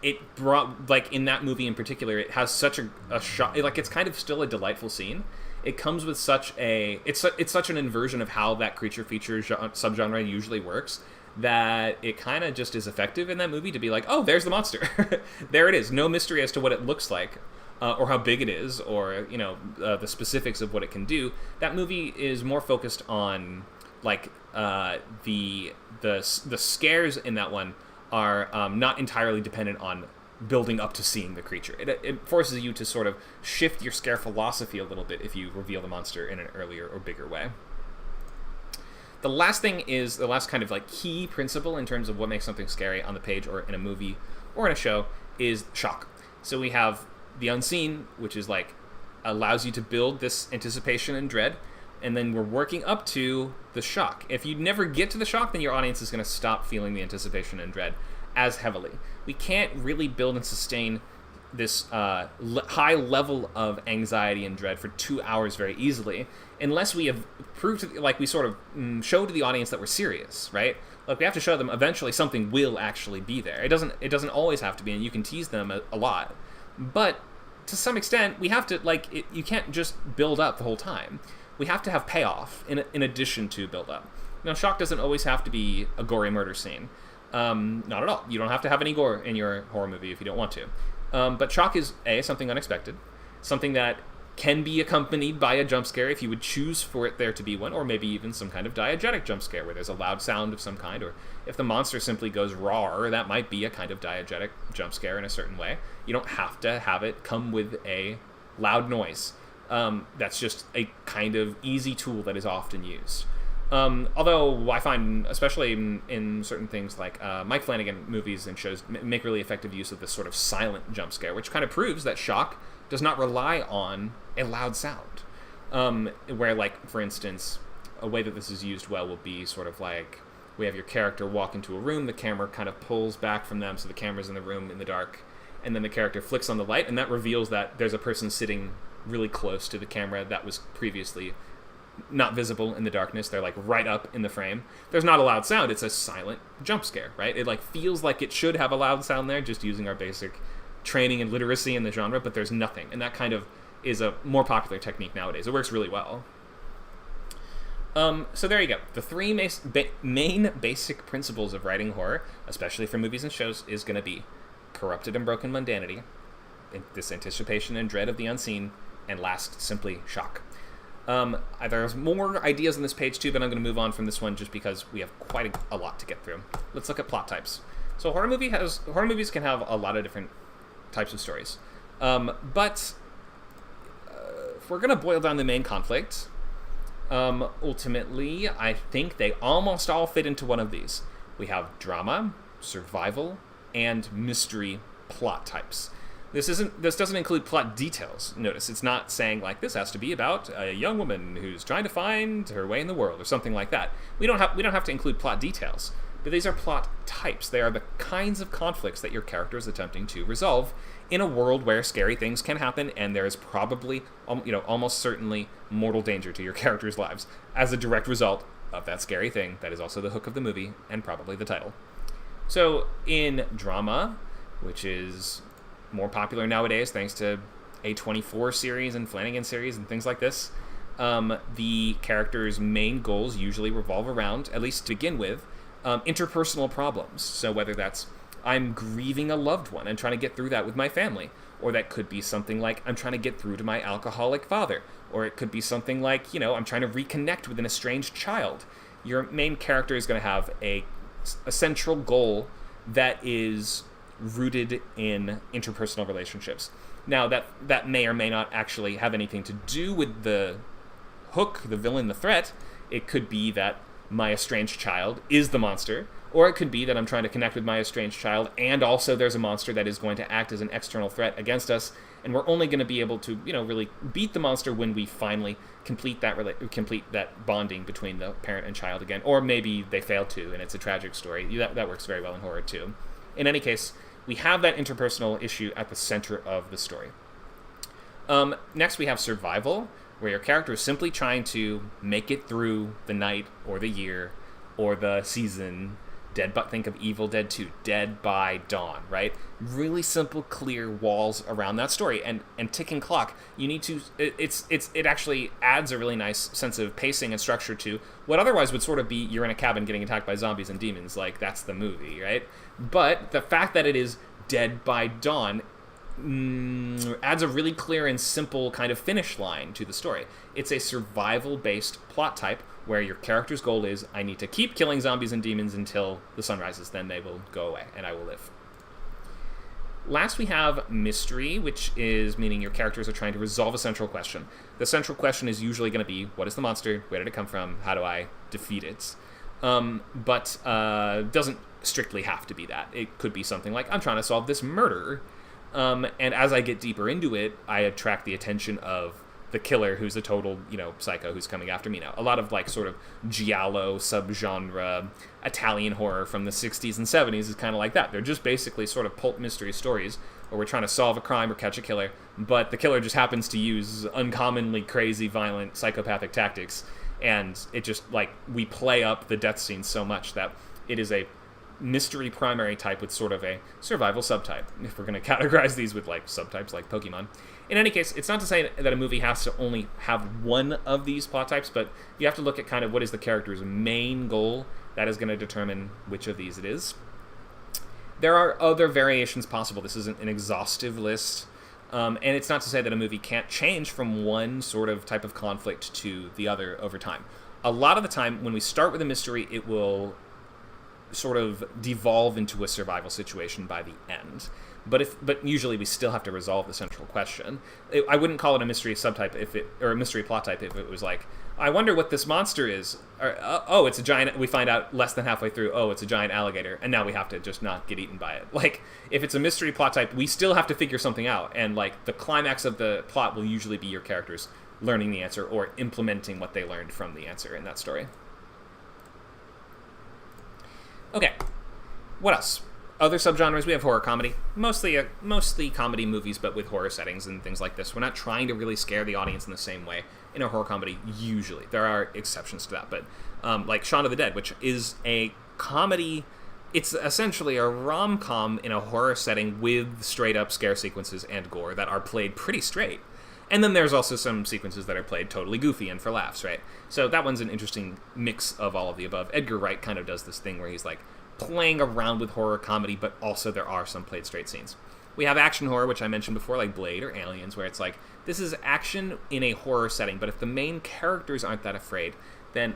it brought, like, in that movie in particular, it has such a shot, like, it's kind of still a delightful scene. It comes with such it's such an inversion of how that creature feature subgenre usually works, that it kind of just is effective in that movie to be like, oh, there's the monster. There it is. No mystery as to what it looks like, or how big it is, or, the specifics of what it can do. That movie is more focused on, like, the scares in that one are not entirely dependent on building up to seeing the creature. It forces you to sort of shift your scare philosophy a little bit if you reveal the monster in an earlier or bigger way. The last thing is the last kind of like key principle in terms of what makes something scary on the page or in a movie or in a show is shock. So we have the unseen, which is like allows you to build this anticipation and dread, and then we're working up to the shock. If you never get to the shock, then your audience is going to stop feeling the anticipation and dread as heavily. We can't really build and sustain this high level of anxiety and dread for 2 hours very easily, unless we have proved, like we sort of showed to the audience that we're serious, right? Like we have to show them eventually something will actually be there. It doesn't always have to be, and you can tease them a lot, but to some extent we have to, like, you can't just build up the whole time. We have to have payoff in addition to build up. Now, shock doesn't always have to be a gory murder scene. Not at all. You don't have to have any gore in your horror movie if you don't want to. But shock is, something unexpected, something that can be accompanied by a jump scare if you would choose for it there to be one, or maybe even some kind of diegetic jump scare where there's a loud sound of some kind, or if the monster simply goes roar, that might be a kind of diegetic jump scare in a certain way. You don't have to have it come with a loud noise. That's just a kind of easy tool that is often used. Although I find, especially in certain things like Mike Flanagan movies and shows, make really effective use of this sort of silent jump scare, which kind of proves that shock does not rely on a loud sound. Where, like, for instance, a way that this is used well will be sort of like, we have your character walk into a room, the camera kind of pulls back from them, so the camera's in the room in the dark, and then the character flicks on the light, and that reveals that there's a person sitting really close to the camera that was previously not visible in the darkness. They're like right up in the frame. There's not a loud sound. It's a silent jump scare, right? It like feels like it should have a loud sound there, just using our basic training and literacy in the genre, but there's nothing. And that kind of is a more popular technique nowadays. It works really well. So there you go. The three main basic principles of writing horror, especially for movies and shows, is going to be corrupted and broken mundanity, this anticipation and dread of the unseen, and last, simply shock. There's more ideas on this page too, but I'm going to move on from this one just because we have quite a lot to get through. Let's look at plot types. So horror movies can have a lot of different types of stories, but if we're going to boil down the main conflict, ultimately, I think they almost all fit into one of these. We have drama, survival, and mystery plot types. This doesn't include plot details. Notice it's not saying like this has to be about a young woman who's trying to find her way in the world or something like that. We don't have to include plot details, but these are plot types. They are the kinds of conflicts that your character is attempting to resolve in a world where scary things can happen, and there is probably almost certainly mortal danger to your characters' lives as a direct result of that scary thing that is also the hook of the movie and probably the title. So in drama, which is more popular nowadays thanks to A24 series and Flanagan series and things like this, the character's main goals usually revolve around, at least to begin with, interpersonal problems. So whether that's I'm grieving a loved one and trying to get through that with my family, or that could be something like I'm trying to get through to my alcoholic father, or it could be something like, I'm trying to reconnect with an estranged child. Your main character is going to have a central goal that is rooted in interpersonal relationships. Now, that may or may not actually have anything to do with the hook, the villain, the threat. It could be that my estranged child is the monster, or it could be that I'm trying to connect with my estranged child, and also there's a monster that is going to act as an external threat against us, and we're only going to be able to, really beat the monster when we finally complete that bonding between the parent and child again. Or maybe they fail to, and it's a tragic story. That works very well in horror too. In any case, we have that interpersonal issue at the center of the story. Next, we have survival, where your character is simply trying to make it through the night or the year or the season. Think of Evil Dead 2, Dead by Dawn, right? Really simple, clear walls around that story, and ticking clock. You need to. It actually adds a really nice sense of pacing and structure to what otherwise would sort of be you're in a cabin getting attacked by zombies and demons, like that's the movie, right? But the fact that it is Dead by Dawn adds a really clear and simple kind of finish line to the story. It's a survival-based plot type where your character's goal is, I need to keep killing zombies and demons until the sun rises, then they will go away, and I will live. Last, we have mystery, which is meaning your characters are trying to resolve a central question. The central question is usually going to be, what is the monster? Where did it come from? How do I defeat it? But doesn't strictly have to be that. It could be something like, I'm trying to solve this murder. And as I get deeper into it, I attract the attention of the killer, who's a total, psycho who's coming after me now. A lot of sort of giallo subgenre Italian horror from the 60s and 70s is kind of like that. They're just basically sort of pulp mystery stories where we're trying to solve a crime or catch a killer, but the killer just happens to use uncommonly crazy, violent, psychopathic tactics, and it just we play up the death scenes so much that it is a mystery primary type with sort of a survival subtype, if we're going to categorize these with subtypes like Pokemon. In any case, it's not to say that a movie has to only have one of these plot types, but you have to look at kind of what is the character's main goal. That is going to determine which of these it is. There are other variations possible. This isn't an exhaustive list, and it's not to say that a movie can't change from one sort of type of conflict to the other over time. A lot of the time, when we start with a mystery, it will sort of devolve into a survival situation by the end. But usually we still have to resolve the central question. I wouldn't call it a mystery subtype or a mystery plot type if it was I wonder what this monster is. Or, it's a giant. We find out less than halfway through. Oh, it's a giant alligator, and now we have to just not get eaten by it. If it's a mystery plot type, we still have to figure something out, and the climax of the plot will usually be your characters learning the answer or implementing what they learned from the answer in that story. Okay, what else? Other subgenres, we have horror comedy. Mostly comedy movies, but with horror settings and things like this. We're not trying to really scare the audience in the same way in a horror comedy, usually. There are exceptions to that, but like Shaun of the Dead, which is a comedy. It's essentially a rom-com in a horror setting with straight-up scare sequences and gore that are played pretty straight. And then there's also some sequences that are played totally goofy and for laughs, right? So that one's an interesting mix of all of the above. Edgar Wright kind of does this thing where he's playing around with horror comedy, but also there are some played straight scenes. We have action horror, which I mentioned before, like Blade or Aliens, where it's this is action in a horror setting, but if the main characters aren't that afraid, then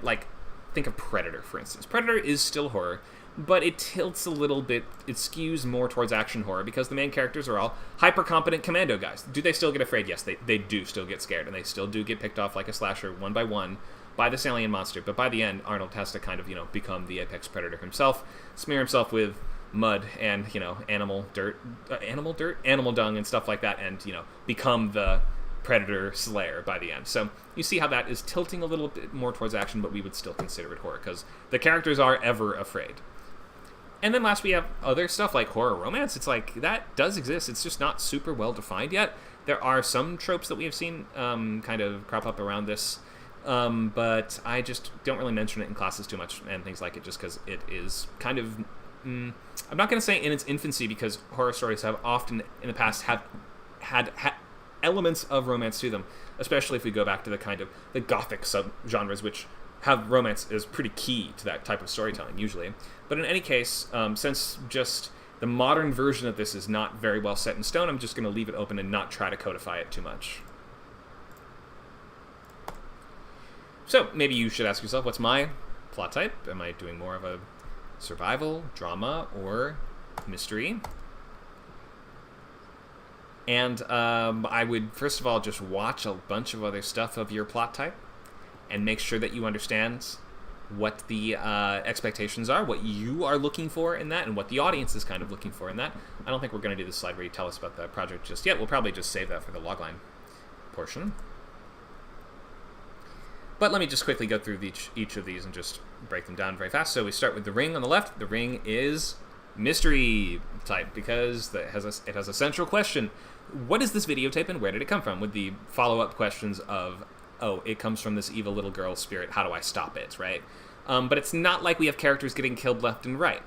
think of Predator, for instance. Predator is still horror, but it tilts a little bit. It skews more towards action horror because the main characters are all hyper-competent commando guys. Do they still get afraid? Yes, they do still get scared, and they still do get picked off like a slasher one by one by this alien monster. But by the end, Arnold has to kind of, become the apex predator himself, smear himself with mud and, animal dung and stuff like that, and, become the predator slayer by the end. So you see how that is tilting a little bit more towards action, but we would still consider it horror because the characters are ever afraid. And then last we have other stuff like horror romance. It's like, that does exist. It's just not super well defined yet. There are some tropes that we have seen kind of crop up around this, but I just don't really mention it in classes too much and things like it, just because it is kind of, I'm not going to say in its infancy, because horror stories have often in the past have had elements of romance to them, especially if we go back to the kind of the gothic subgenres, which have romance is pretty key to that type of storytelling usually. But in any case, since just the modern version of this is not very well set in stone, I'm just going to leave it open and not try to codify it too much. So maybe you should ask yourself, what's my plot type? Am I doing more of a survival, drama, or mystery? And I would, first of all, just watch a bunch of other stuff of your plot type and make sure that you understand what the expectations are, what you are looking for in that, and what the audience is kind of looking for in that. I don't think we're going to do the slide where you tell us about the project just yet. We'll probably just save that for the logline portion. But let me just quickly go through each of these and just break them down very fast. So we start with the ring on the left. The ring is mystery type because it has a central question. What is this videotape and where did it come from? With the follow-up questions of, oh, it comes from this evil little girl spirit. How do I stop it, right? But it's not like we have characters getting killed left and right.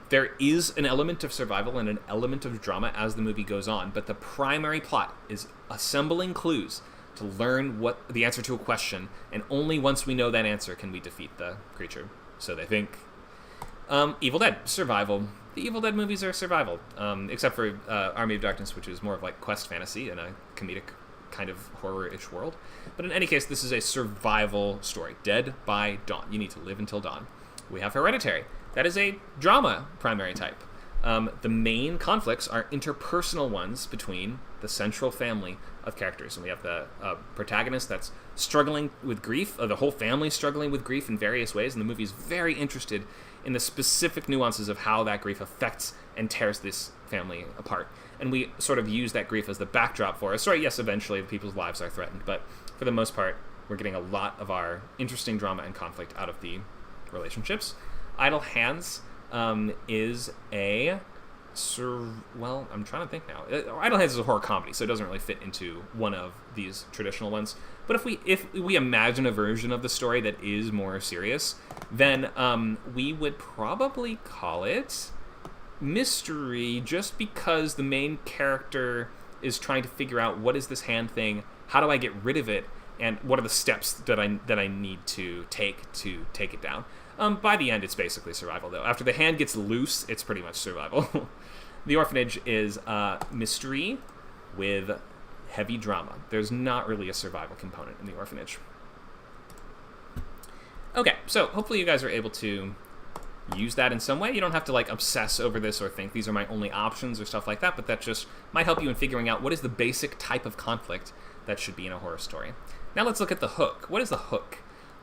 There is an element of survival and an element of drama as the movie goes on, but the primary plot is assembling clues to learn what the answer to a question, and only once we know that answer can we defeat the creature. So they think. Evil Dead, survival. The Evil Dead movies are survival, except for Army of Darkness, which is more of like quest fantasy in a comedic kind of horror-ish world. But in any case, this is a survival story. Dead by dawn. You need to live until dawn. We have Hereditary. That is a drama primary type. The main conflicts are interpersonal ones between the central family of characters. And we have the protagonist that's struggling with grief, the whole family struggling with grief in various ways, and the movie is very interested in the specific nuances of how that grief affects and tears this family apart. And we sort of use that grief as the backdrop for a story. Yes, eventually people's lives are threatened, but for the most part, we're getting a lot of our interesting drama and conflict out of the relationships. Idle Hands is a... well, I'm trying to think now. Idle Hands is a horror comedy, so it doesn't really fit into one of these traditional ones. But if we imagine a version of the story that is more serious, then we would probably call it mystery, just because the main character is trying to figure out, what is this hand thing, how do I get rid of it, and what are the steps that I need to take it down. By the end, it's basically survival, though. After the hand gets loose, it's pretty much survival. The Orphanage is mystery with heavy drama. There's not really a survival component in The Orphanage. Okay, so hopefully you guys are able to use that in some way. You don't have to obsess over this or think these are my only options or stuff like that, but that just might help you in figuring out what is the basic type of conflict that should be in a horror story. Now let's look at the hook. What is the hook?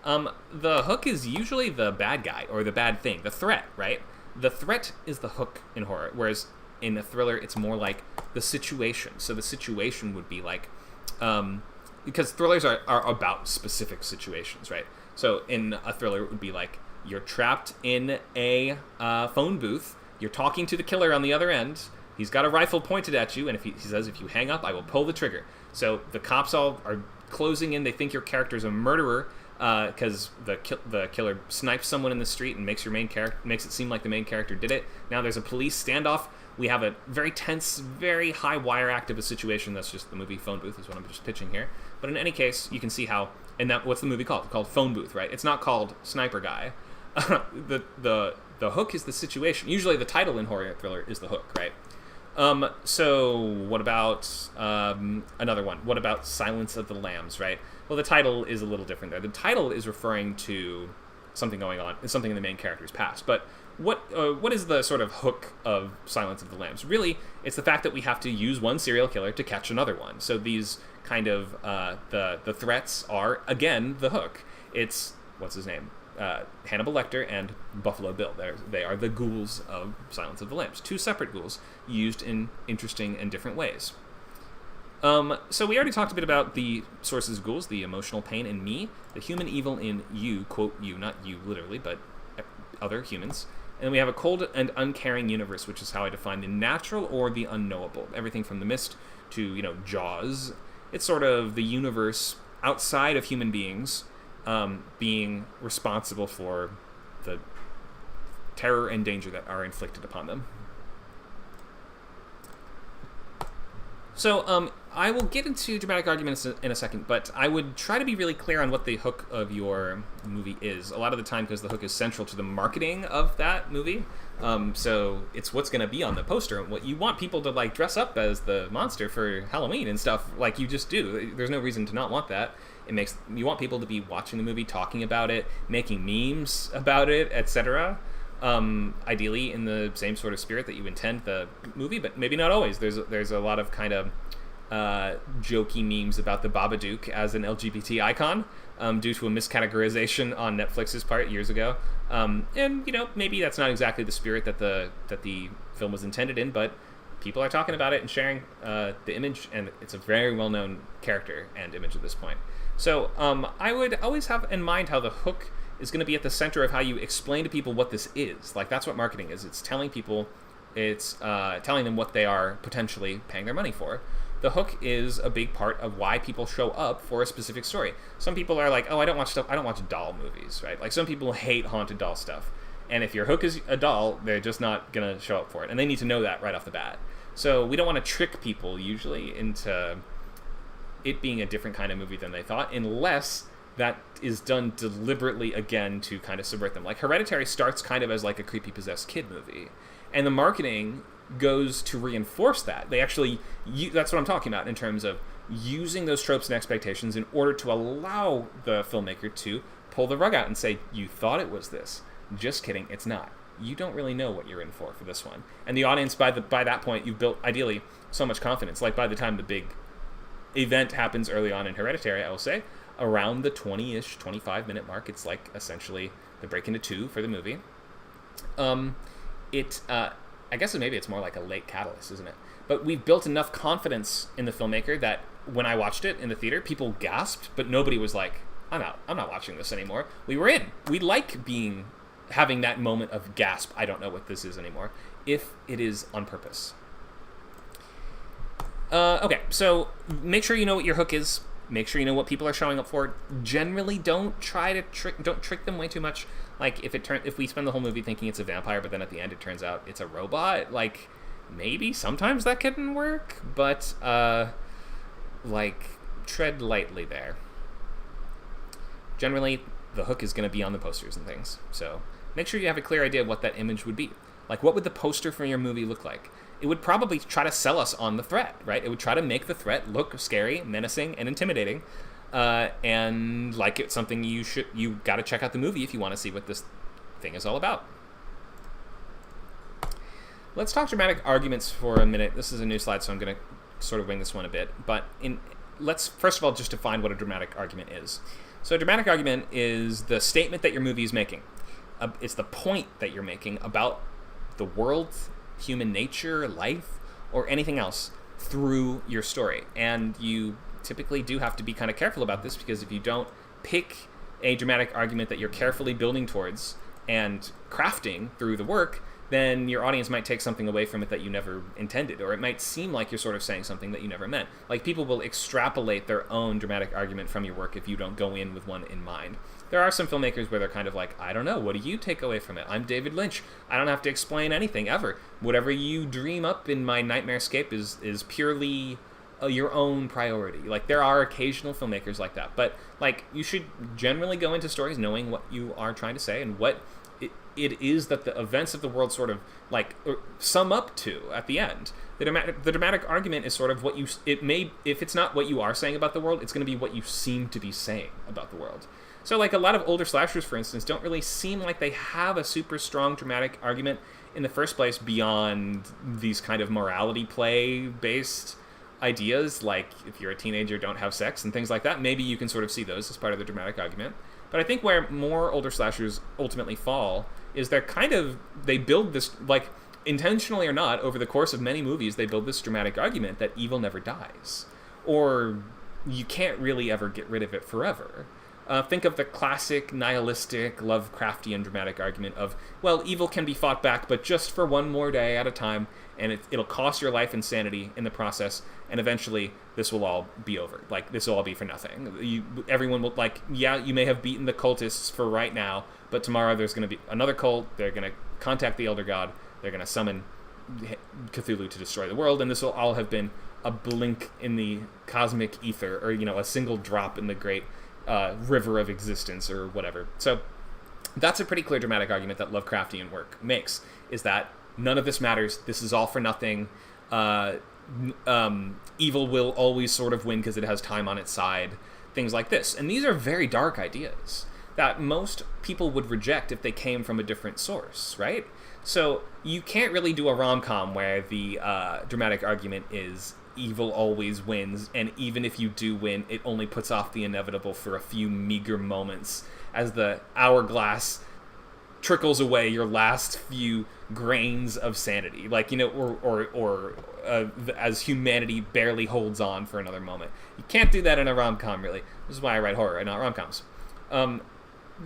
The hook is usually the bad guy or the bad thing, the threat, right? The threat is the hook in horror, whereas in a thriller, it's more like the situation. So the situation would be because thrillers are about specific situations, right? So in a thriller, it would be like you're trapped in a phone booth, you're talking to the killer on the other end, he's got a rifle pointed at you, and he says, if you hang up, I will pull the trigger. So the cops all are closing in, they think your character's a murderer, because the killer snipes someone in the street and makes it seem like the main character did it. Now there's a police standoff. We have a very tense, very high wire act of a situation. That's just the movie Phone Booth is what I'm just pitching here. But in any case, you can see how, and that, what's the movie called? It's called Phone Booth, right? It's not called Sniper Guy. The hook is the situation. Usually the title in horror thriller is the hook, right? So what about another one? What about Silence of the Lambs, right? Well, the title is a little different there. The title is referring to something going on, something in the main character's past. But what is the sort of hook of Silence of the Lambs? Really, it's the fact that we have to use one serial killer to catch another one. So these kind of the threats are, again, the hook. It's, what's his name? Hannibal Lecter and Buffalo Bill. They are the ghouls of Silence of the Lambs. Two separate ghouls used in interesting and different ways. So we already talked a bit about the sources of ghouls, the emotional pain in me, the human evil in you, quote you, not you literally, but other humans. And we have a cold and uncaring universe, which is how I define the natural or the unknowable. Everything from The Mist to, Jaws. It's sort of the universe outside of human beings being responsible for the terror and danger that are inflicted upon them. So, I will get into dramatic arguments in a second, but I would try to be really clear on what the hook of your movie is. A lot of the time, because the hook is central to the marketing of that movie. So it's what's going to be on the poster. What you want people to, like, dress up as the monster for Halloween and stuff, like you just do. There's no reason to not want that. You want people to be watching the movie, talking about it, making memes about it, etc. Ideally in the same sort of spirit that you intend the movie, but maybe not always. There's a lot of kind of jokey memes about the Babadook as an LGBT icon due to a miscategorization on Netflix's part years ago. And maybe that's not exactly the spirit that the film was intended in, but people are talking about it and sharing the image, and it's a very well-known character and image at this point. So I would always have in mind how the hook is going to be at the center of how you explain to people what this is. Like, that's what marketing is. It's telling people, telling them what they are potentially paying their money for. The hook is a big part of why people show up for a specific story. Some people are like, oh, I don't watch doll movies, right? Like, some people hate haunted doll stuff. And if your hook is a doll, they're just not going to show up for it. And they need to know that right off the bat. So we don't want to trick people, usually, into it being a different kind of movie than they thought, unless that is done deliberately, again, to kind of subvert them. Like, Hereditary starts kind of as like a creepy possessed kid movie, and the marketing goes to reinforce that. They actually, that's what I'm talking about in terms of using those tropes and expectations in order to allow the filmmaker to pull the rug out and say, you thought it was this. Just kidding, it's not. You don't really know what you're in for this one. And the audience, by that point, you've built, ideally, so much confidence. Like, by the time the big event happens early on in Hereditary, I will say, around the 20-ish, 25-minute mark, it's like essentially the break into two for the movie. I guess maybe it's more like a late catalyst, isn't it? But we've built enough confidence in the filmmaker that when I watched it in the theater, people gasped, but nobody was like, I'm not watching this anymore. We were in. We like having that moment of gasp, I don't know what this is anymore, if it is on purpose. Okay, so make sure you know what your hook is. Make sure you know what people are showing up for. Generally, don't trick them way too much. Like, if we spend the whole movie thinking it's a vampire, but then at the end it turns out it's a robot, like, maybe sometimes that can work, but tread lightly there. Generally, the hook is going to be on the posters and things, so make sure you have a clear idea of what that image would be. Like, what would the poster for your movie look like? It would probably try to sell us on the threat, right? It would try to make the threat look scary, menacing, and intimidating, and like it's something you got to check out the movie if you want to see what this thing is all about. Let's talk dramatic arguments for a minute. This is a new slide, so I'm going to sort of wing this one a bit. But let's first of all just define what a dramatic argument is. So a dramatic argument is the statement that your movie is making. It's the point that you're making about the world, human nature, life, or anything else through your story. And you typically do have to be kind of careful about this, because if you don't pick a dramatic argument that you're carefully building towards and crafting through the work, then your audience might take something away from it that you never intended, or it might seem like you're sort of saying something that you never meant. Like, people will extrapolate their own dramatic argument from your work if you don't go in with one in mind. There are some filmmakers where they're kind of like, I don't know, what do you take away from it? I'm David Lynch. I don't have to explain anything, ever. Whatever you dream up in my nightmarescape is purely your own priority. Like, there are occasional filmmakers like that. But, like, you should generally go into stories knowing what you are trying to say and what it is that the events of the world sort of, like, sum up to at the end. The dramatic argument is sort of if it's not what you are saying about the world, it's going to be what you seem to be saying about the world. So, like, a lot of older slashers, for instance, don't really seem like they have a super strong dramatic argument in the first place beyond these kind of morality play-based ideas, like if you're a teenager, don't have sex and things like that. Maybe you can sort of see those as part of the dramatic argument. But I think where more older slashers ultimately fall is they build this, like, intentionally or not, over the course of many movies, they build this dramatic argument that evil never dies. Or you can't really ever get rid of it forever. Think of the classic nihilistic Lovecraftian dramatic argument of, well, evil can be fought back, but just for one more day at a time, and it'll cost your life and sanity in the process, and eventually this will all be over. Like, this will all be for nothing. Everyone will, like, yeah, you may have beaten the cultists for right now, but tomorrow there's going to be another cult, they're going to contact the Elder God, they're going to summon Cthulhu to destroy the world, and this will all have been a blink in the cosmic ether, or, a single drop in the great river of existence, or whatever. So that's a pretty clear dramatic argument that Lovecraftian work makes, is that none of this matters, this is all for nothing, evil will always sort of win because it has time on its side, things like this. And these are very dark ideas that most people would reject if they came from a different source, right? So you can't really do a rom-com where the dramatic argument is evil always wins, and even if you do win, it only puts off the inevitable for a few meager moments as the hourglass trickles away your last few grains of sanity, like, or as humanity barely holds on for another moment. You can't do that in a rom-com, really. This is why I write horror and not rom-coms.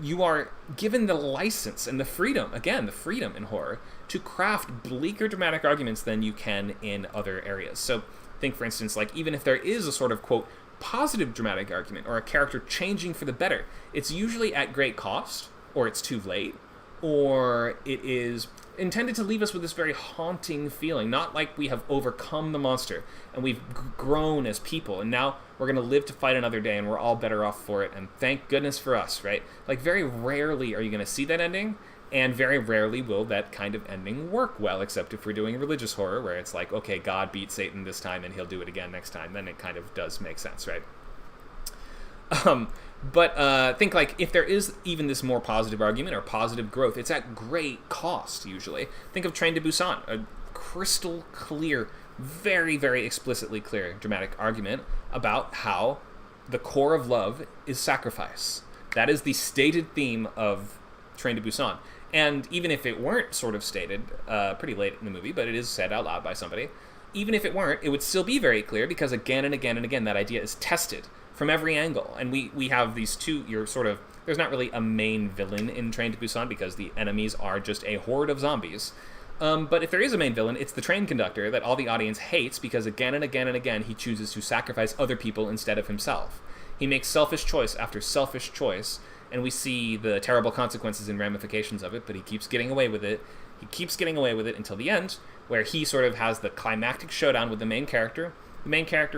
You are given the license and the freedom in horror to craft bleaker dramatic arguments than you can in other areas. So think, for instance, like, even if there is a sort of, quote, positive dramatic argument or a character changing for the better, it's usually at great cost, or it's too late, or it is intended to leave us with this very haunting feeling, not like we have overcome the monster and we've grown as people and now we're going to live to fight another day and we're all better off for it and thank goodness for us, right? Like, very rarely are you going to see that ending, and very rarely will that kind of ending work well, except if we're doing religious horror where it's like, okay, God beat Satan this time and he'll do it again next time, then it kind of does make sense, right? But think, like, if there is even this more positive argument or positive growth, it's at great cost, usually. Think of Train to Busan, a crystal clear, very, very explicitly clear dramatic argument about how the core of love is sacrifice. That is the stated theme of Train to Busan. And even if it weren't sort of stated pretty late in the movie, but it is said out loud by somebody, even if it weren't, it would still be very clear, because again and again and again that idea is tested from every angle. And we have these two, there's not really a main villain in Train to Busan because the enemies are just a horde of zombies. But if there is a main villain, it's the train conductor that all the audience hates because again and again and again he chooses to sacrifice other people instead of himself. He makes selfish choice after selfish choice, and we see the terrible consequences and ramifications of it, but he keeps getting away with it. He keeps getting away with it until the end, where he sort of has the climactic showdown with the main character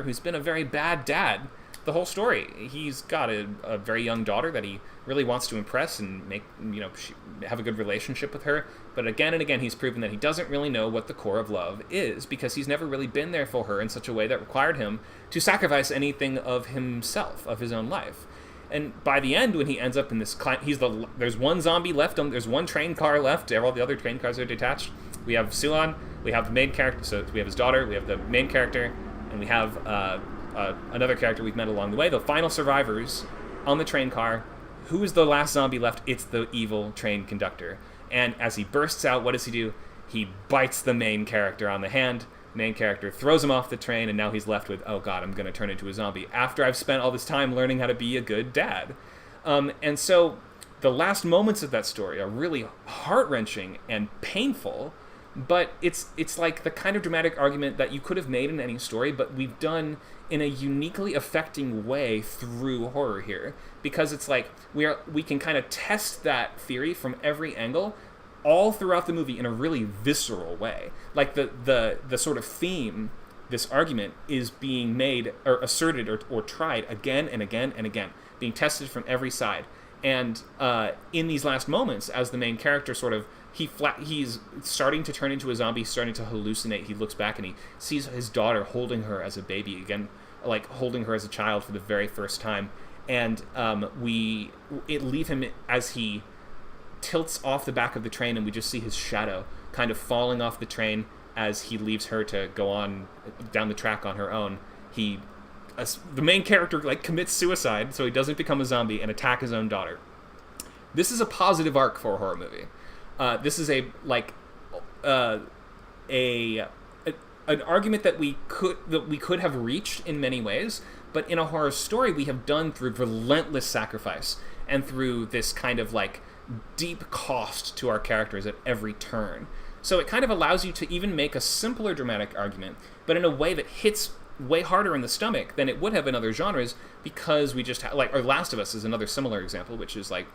who's been a very bad dad the whole story. He's got a very young daughter that he really wants to impress and make, have a good relationship with her. But again and again, he's proven that he doesn't really know what the core of love is, because he's never really been there for her in such a way that required him to sacrifice anything of himself, of his own life. And by the end, when he ends up in this, there's one zombie left, there's one train car left, all the other train cars are detached. We have Sulan, we have the main character, so we have his daughter, we have the main character, and we have another character we've met along the way, the final survivors on the train car. Who is the last zombie left? It's the evil train conductor. And as he bursts out, what does he do? He bites the main character on the hand. Main character throws him off the train, and now he's left with, oh god, I'm going to turn into a zombie after I've spent all this time learning how to be a good dad. And so the last moments of that story are really heart-wrenching and painful, but it's like the kind of dramatic argument that you could have made in any story, but we've done in a uniquely affecting way through horror here, because it's like we can kind of test that theory from every angle all throughout the movie in a really visceral way. Like the sort of theme, this argument, is being made or asserted or tried again and again and again, being tested from every side. And in these last moments, as the main character sort of he's starting to turn into a zombie, starting to hallucinate, he looks back and he sees his daughter holding her as a baby again, like holding her as a child for the very first time, and it leave him as he tilts off the back of the train, and we just see his shadow kind of falling off the train as he leaves her to go on down the track on her own. The main character like commits suicide so he doesn't become a zombie and attack his own daughter. This is a positive arc for a horror movie. This is an argument that we could have reached in many ways, but in a horror story we have done through relentless sacrifice and through this kind of like deep cost to our characters at every turn. So it kind of allows you to even make a simpler dramatic argument, but in a way that hits way harder in the stomach than it would have in other genres, because we just or Last of Us is another similar example, which is like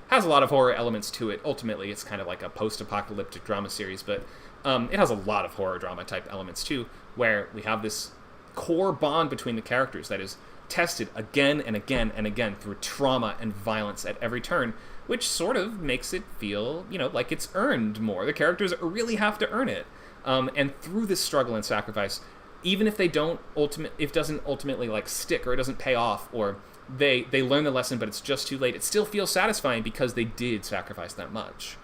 has a lot of horror elements to it. Ultimately, it's kind of like a post-apocalyptic drama series, but it has a lot of horror drama type elements too, where we have this core bond between the characters that is tested again and again and again through trauma and violence at every turn, which sort of makes it feel, like it's earned more. The characters really have to earn it. And through this struggle and sacrifice, even if it doesn't ultimately like stick, or it doesn't pay off, or they learn the lesson but it's just too late, it still feels satisfying because they did sacrifice that much.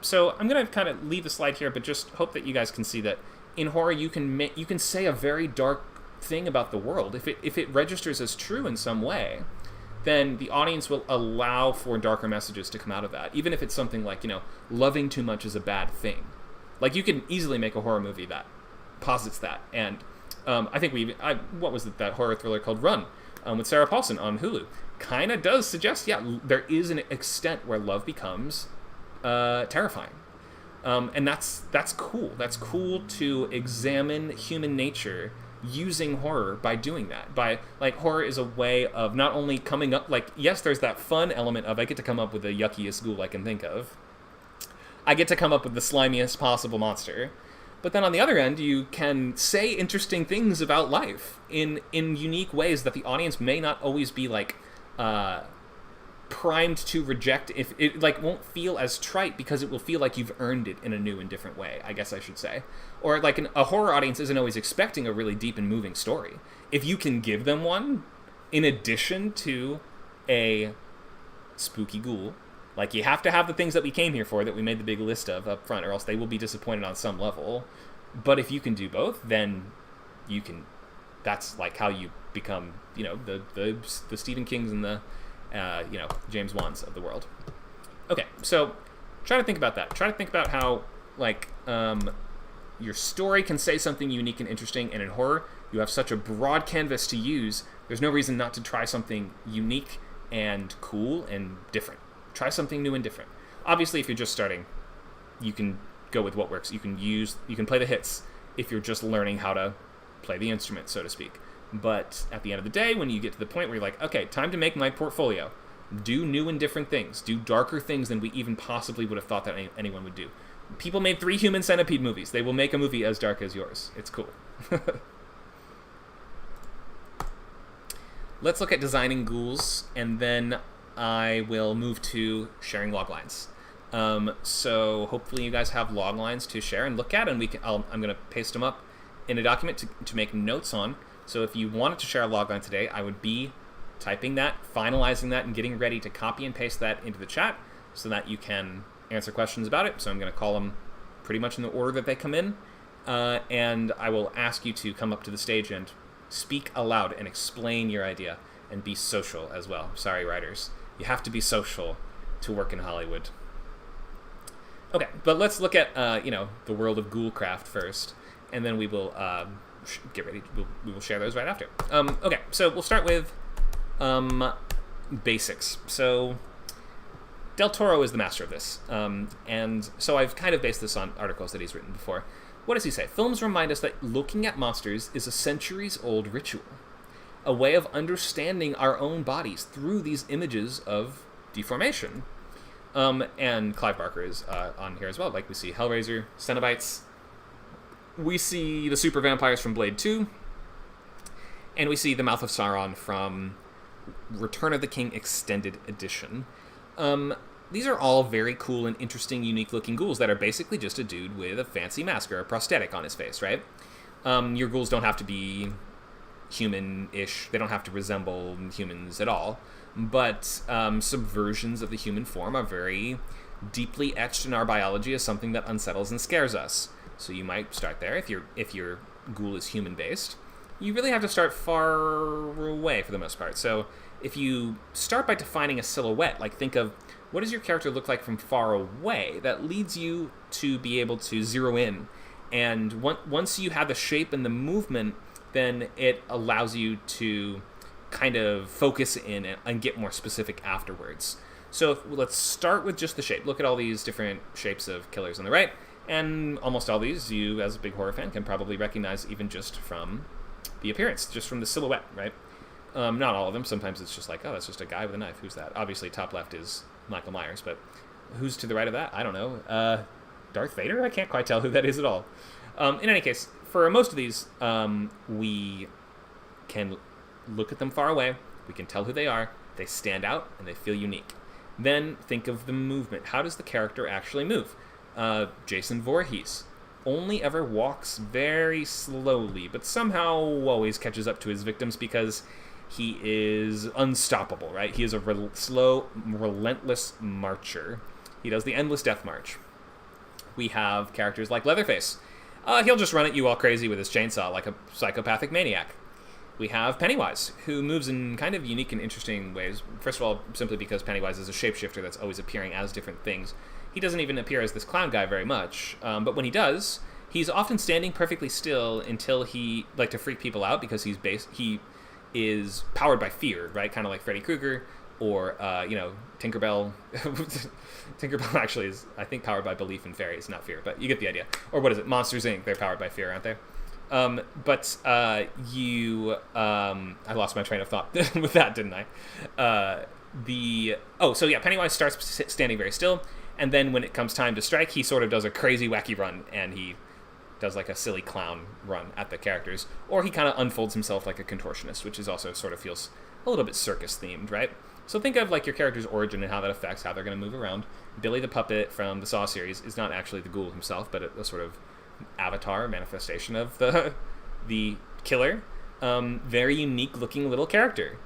So I'm going to kind of leave the slide here, but just hope that you guys can see that in horror you can say a very dark thing about the world. If it registers as true in some way, then the audience will allow for darker messages to come out of that, even if it's something like, loving too much is a bad thing. Like, you can easily make a horror movie that posits that. And I think what was it, that horror thriller called Run, with Sarah Paulson on Hulu, kind of does suggest, there is an extent where love becomes terrifying. And that's cool. That's cool to examine human nature using horror by doing that. Horror is a way of not only coming up, yes, there's that fun element of I get to come up with the yuckiest ghoul I can think of. I get to come up with the slimiest possible monster. But then on the other end, you can say interesting things about life in unique ways that the audience may not always be primed to reject. If it won't feel as trite, because it will feel like you've earned it in a new and different way, I guess I should say. Or a horror audience isn't always expecting a really deep and moving story. If you can give them one in addition to a spooky ghoul, you have to have the things that we came here for, that we made the big list of up front, or else they will be disappointed on some level. But if you can do both, then you can. That's how you become, the Stephen Kings and the, James Wan's of the world. Okay, so try to think about that. Try to think about how, your story can say something unique and interesting, and in horror, you have such a broad canvas to use. There's no reason not to try something unique and cool and different. Try something new and different. Obviously, if you're just starting, you can go with what works. You can play the hits if you're just learning how to play the instrument, so to speak. But at the end of the day, when you get to the point where you're like, okay, time to make my portfolio, do new and different things, do darker things than we even possibly would have thought that anyone would do. People made 3 Human Centipede movies. They will make a movie as dark as yours. It's cool. Let's look at designing ghouls, and then I will move to sharing log lines. So hopefully you guys have log lines to share and look at, and I'm going to paste them up in a document to make notes on. So if you wanted to share a log line today, I would be typing that, finalizing that, and getting ready to copy and paste that into the chat so that you can answer questions about it. So I'm going to call them pretty much in the order that they come in, and I will ask you to come up to the stage and speak aloud and explain your idea, and be social as well. Sorry, writers. You have to be social to work in Hollywood. Okay, but let's look at the world of Ghoulcraft first, and then we will get ready. We will share those right after. Okay, so we'll start with basics. So Del Toro is the master of this, and so I've kind of based this on articles that he's written before. What does he say? Films remind us that looking at monsters is a centuries-old ritual, a way of understanding our own bodies through these images of deformation. And Clive Barker is on here as well. We see Hellraiser, Cenobites, we see the super vampires from Blade 2, and we see the Mouth of Sauron from Return of the King Extended Edition. These are all very cool and interesting, unique-looking ghouls that are basically just a dude with a fancy mask or a prosthetic on his face, right? Your ghouls don't have to be human-ish. They don't have to resemble humans at all. But subversions of the human form are very deeply etched in our biology as something that unsettles and scares us. So you might start there if your ghoul is human-based. You really have to start far away for the most part. So if you start by defining a silhouette, like think of what does your character look like from far away, that leads you to be able to zero in. And once you have the shape and the movement, then it allows you to kind of focus in and get more specific afterwards. So let's start with just the shape. Look at all these different shapes of killers on the right, and almost all these you, as a big horror fan, can probably recognize even just from the appearance, just from the silhouette, right? Not all of them. Sometimes it's just like, oh, that's just a guy with a knife. Who's that? Obviously, top left is Michael Myers, but who's to the right of that? I don't know. Darth Vader? I can't quite tell who that is at all. In any case, for most of these, we can look at them far away. We can tell who they are. They stand out, and they feel unique. Then think of the movement. How does the character actually move? Jason Voorhees only ever walks very slowly, but somehow always catches up to his victims because he is unstoppable, right? He is a slow, relentless marcher. He does the endless death march. We have characters like Leatherface. He'll just run at you all crazy with his chainsaw like a psychopathic maniac. We have Pennywise, who moves in kind of unique and interesting ways. First of all, simply because Pennywise is a shapeshifter that's always appearing as different things. He doesn't even appear as this clown guy very much, but when he does, he's often standing perfectly still until he, like, to freak people out because he is powered by fear, right? Kind of like Freddy Krueger or, Tinkerbell. Tinkerbell actually is, I think, powered by belief in fairies, not fear, but you get the idea. Or what is it? Monsters, Inc. They're powered by fear, aren't they? I lost my train of thought with that, didn't I? Pennywise starts standing very still, and then when it comes time to strike, he sort of does a crazy, wacky run, and he does like a silly clown run at the characters, or he kind of unfolds himself like a contortionist, which is also sort of feels a little bit circus-themed, right? So think of like your character's origin and how that affects how they're going to move around. Billy the Puppet from the Saw series is not actually the ghoul himself, but a sort of avatar manifestation of the killer. Very unique looking little character,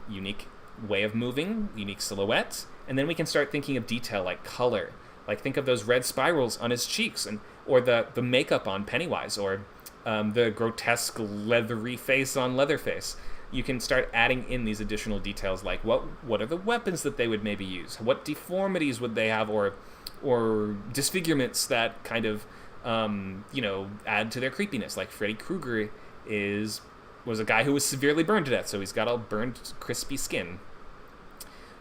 unique way of moving, unique silhouette, and then we can start thinking of detail like color. Like think of those red spirals on his cheeks, or the makeup on Pennywise, or the grotesque leathery face on Leatherface. You can start adding in these additional details like what are the weapons that they would maybe use, what deformities would they have, or disfigurements that kind of add to their creepiness. Like Freddy Krueger was a guy who was severely burned to death, so he's got all burned, crispy skin.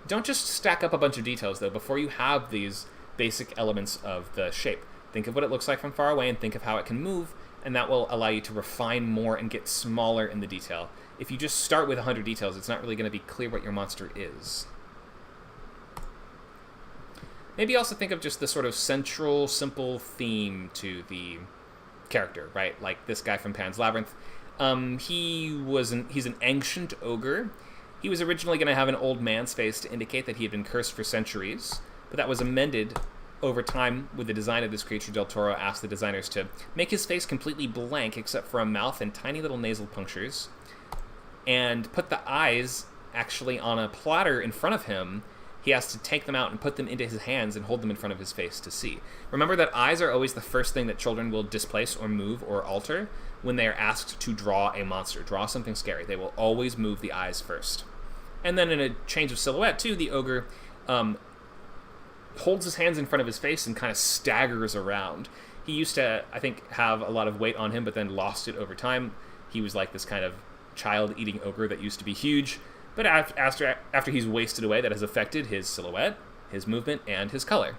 Don't just stack up a bunch of details, though, before you have these basic elements of the shape. Think of what it looks like from far away and think of how it can move, and that will allow you to refine more and get smaller in the detail. If you just start with 100 details, it's not really going to be clear what your monster is. Maybe also think of just the sort of central, simple theme to the character, right? Like this guy from Pan's Labyrinth. He's an ancient ogre. He was originally going to have an old man's face to indicate that he had been cursed for centuries, but that was amended over time with the design of this creature. Del Toro asked the designers to make his face completely blank except for a mouth and tiny little nasal punctures, and put the eyes actually on a platter in front of him. He has to take them out and put them into his hands and hold them in front of his face to see. Remember that eyes are always the first thing that children will displace or move or alter when they are asked to draw a monster, draw something scary. They will always move the eyes first. And then in a change of silhouette, too, the ogre holds his hands in front of his face and kind of staggers around. He used to, I think, have a lot of weight on him, but then lost it over time. He was like this kind of child-eating ogre that used to be huge. But after he's wasted away, that has affected his silhouette, his movement, and his color.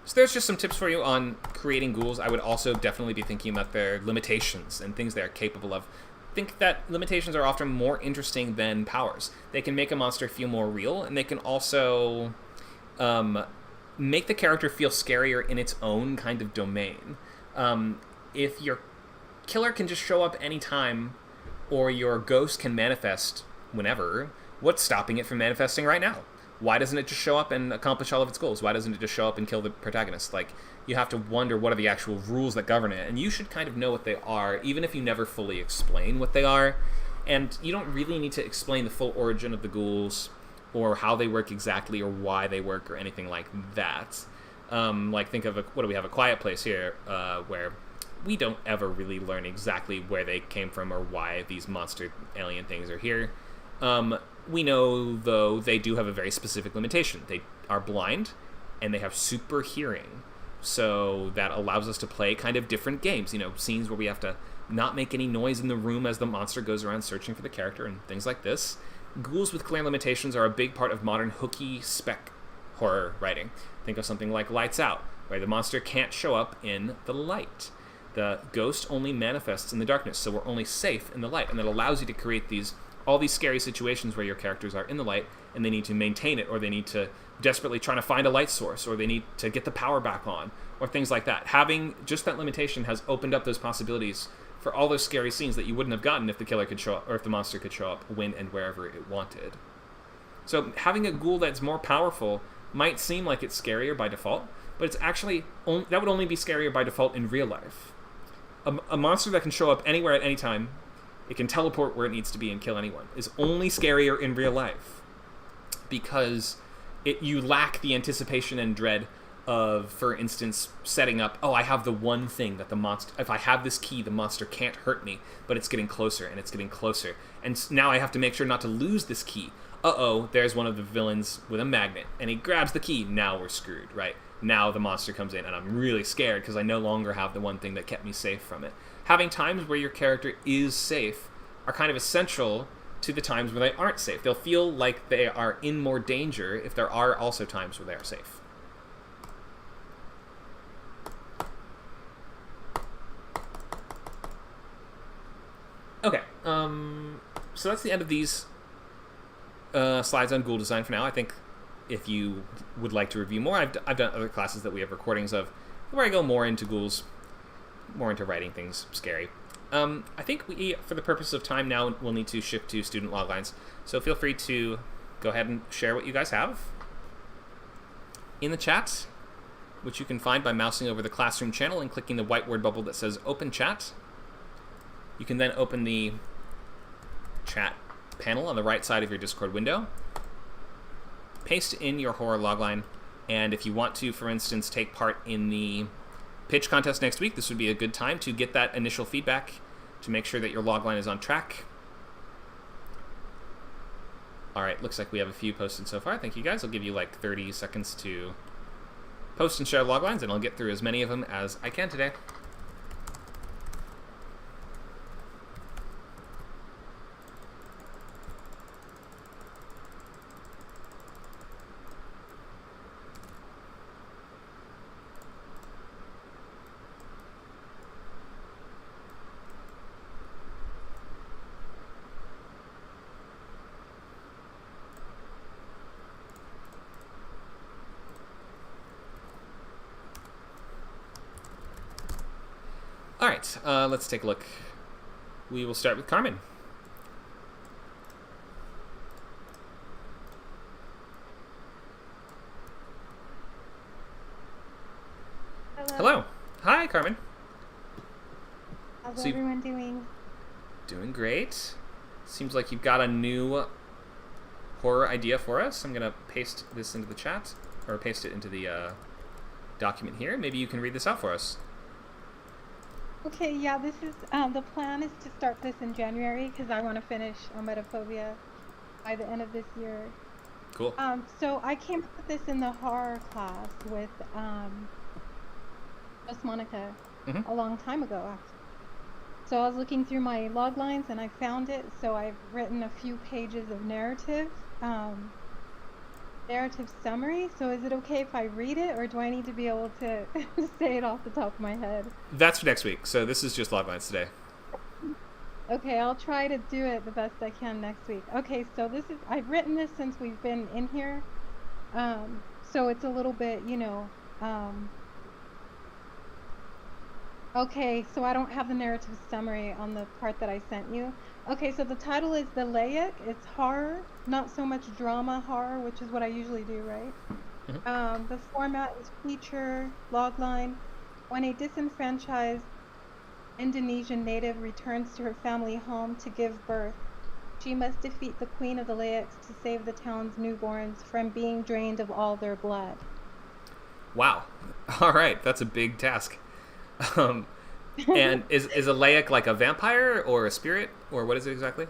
So there's just some tips for you on creating ghouls. I would also definitely be thinking about their limitations and things they are capable of. Think that limitations are often more interesting than powers. They can make a monster feel more real, and they can also make the character feel scarier in its own kind of domain. If your killer can just show up anytime, or your ghost can manifest whenever, what's stopping it from manifesting right now? Why doesn't it just show up and accomplish all of its goals? Why doesn't it just show up and kill the protagonist? Like, you have to wonder what are the actual rules that govern it, and you should kind of know what they are, even if you never fully explain what they are. And you don't really need to explain the full origin of the ghouls, or how they work exactly, or why they work, or anything like that. Like, think of what do we have? A Quiet Place here, where we don't ever really learn exactly where they came from or why these monster alien things are here. We know, though, they do have a very specific limitation. They are blind, and they have super hearing. So that allows us to play kind of different games. Scenes where we have to not make any noise in the room as the monster goes around searching for the character and things like this. Ghouls with clear limitations are a big part of modern hooky spec horror writing. Think of something like Lights Out, where the monster can't show up in the light. The ghost only manifests in the darkness, so we're only safe in the light, and that allows you to create all these scary situations where your characters are in the light and they need to maintain it, or they need to desperately try to find a light source, or they need to get the power back on, or things like that. Having just that limitation has opened up those possibilities for all those scary scenes that you wouldn't have gotten if the killer could show up, or if the monster could show up when and wherever it wanted. So having a ghoul that's more powerful might seem like it's scarier by default, but it's actually that would only be scarier by default in real life. A monster that can show up anywhere at any time, it can teleport where it needs to be and kill anyone, is only scarier in real life because you lack the anticipation and dread of, for instance, setting up, I have the one thing that the monster, if I have this key, the monster can't hurt me, but it's getting closer and it's getting closer. And now I have to make sure not to lose this key. There's one of the villains with a magnet, and he grabs the key. Now we're screwed, right? Now the monster comes in, and I'm really scared because I no longer have the one thing that kept me safe from it. Having times where your character is safe are kind of essential to the times where they aren't safe. They'll feel like they are in more danger if there are also times where they are safe. Okay, so that's the end of these slides on ghoul design for now. I think if you would like to review more, I've done other classes that we have recordings of where I go more into ghouls, more into writing things scary. I think we, for the purpose of time now, we'll need to shift to student loglines. So feel free to go ahead and share what you guys have in the chat, which you can find by mousing over the classroom channel and clicking the white word bubble that says Open Chat. You can then open the chat panel on the right side of your Discord window, paste in your horror logline, and if you want to, for instance, take part in the pitch contest next week, this would be a good time to get that initial feedback to make sure that your logline is on track. All right, looks like we have a few posted so far. Thank you guys. I'll give you like 30 seconds to post and share loglines, and I'll get through as many of them as I can today. All right, let's take a look. We will start with Carmen. Hello. Hi, Carmen. How's everyone doing? Doing great. Seems like you've got a new horror idea for us. I'm going to paste this into the chat, or paste it into the document here. Maybe you can read this out for us. Okay, yeah, this is, the plan is to start this in January because I want to finish Ometophobia by the end of this year. Cool. So I came up with this in the horror class with Miss Monica a long time ago, actually. So I was looking through my log lines and I found it, so I've written a few pages of narrative summary. So is it okay if I read it, or do I need to be able to say it off the top of my head? That's for next week, so this is just log lines today. Okay, I'll try to do it the best I can next week. Okay, so this is, I've written this since we've been in here, so it's a little bit, Okay, so I don't have the narrative summary on the part that I sent you. Okay, so the title is The Laic. It's horror, not so much drama horror, which is what I usually do, right? Mhm. The format is feature, logline. When a disenfranchised Indonesian native returns to her family home to give birth, she must defeat the Queen of the Laics to save the town's newborns from being drained of all their blood. Wow. All right, that's a big task. Um, and is a Laic like a vampire or a spirit or what is it exactly?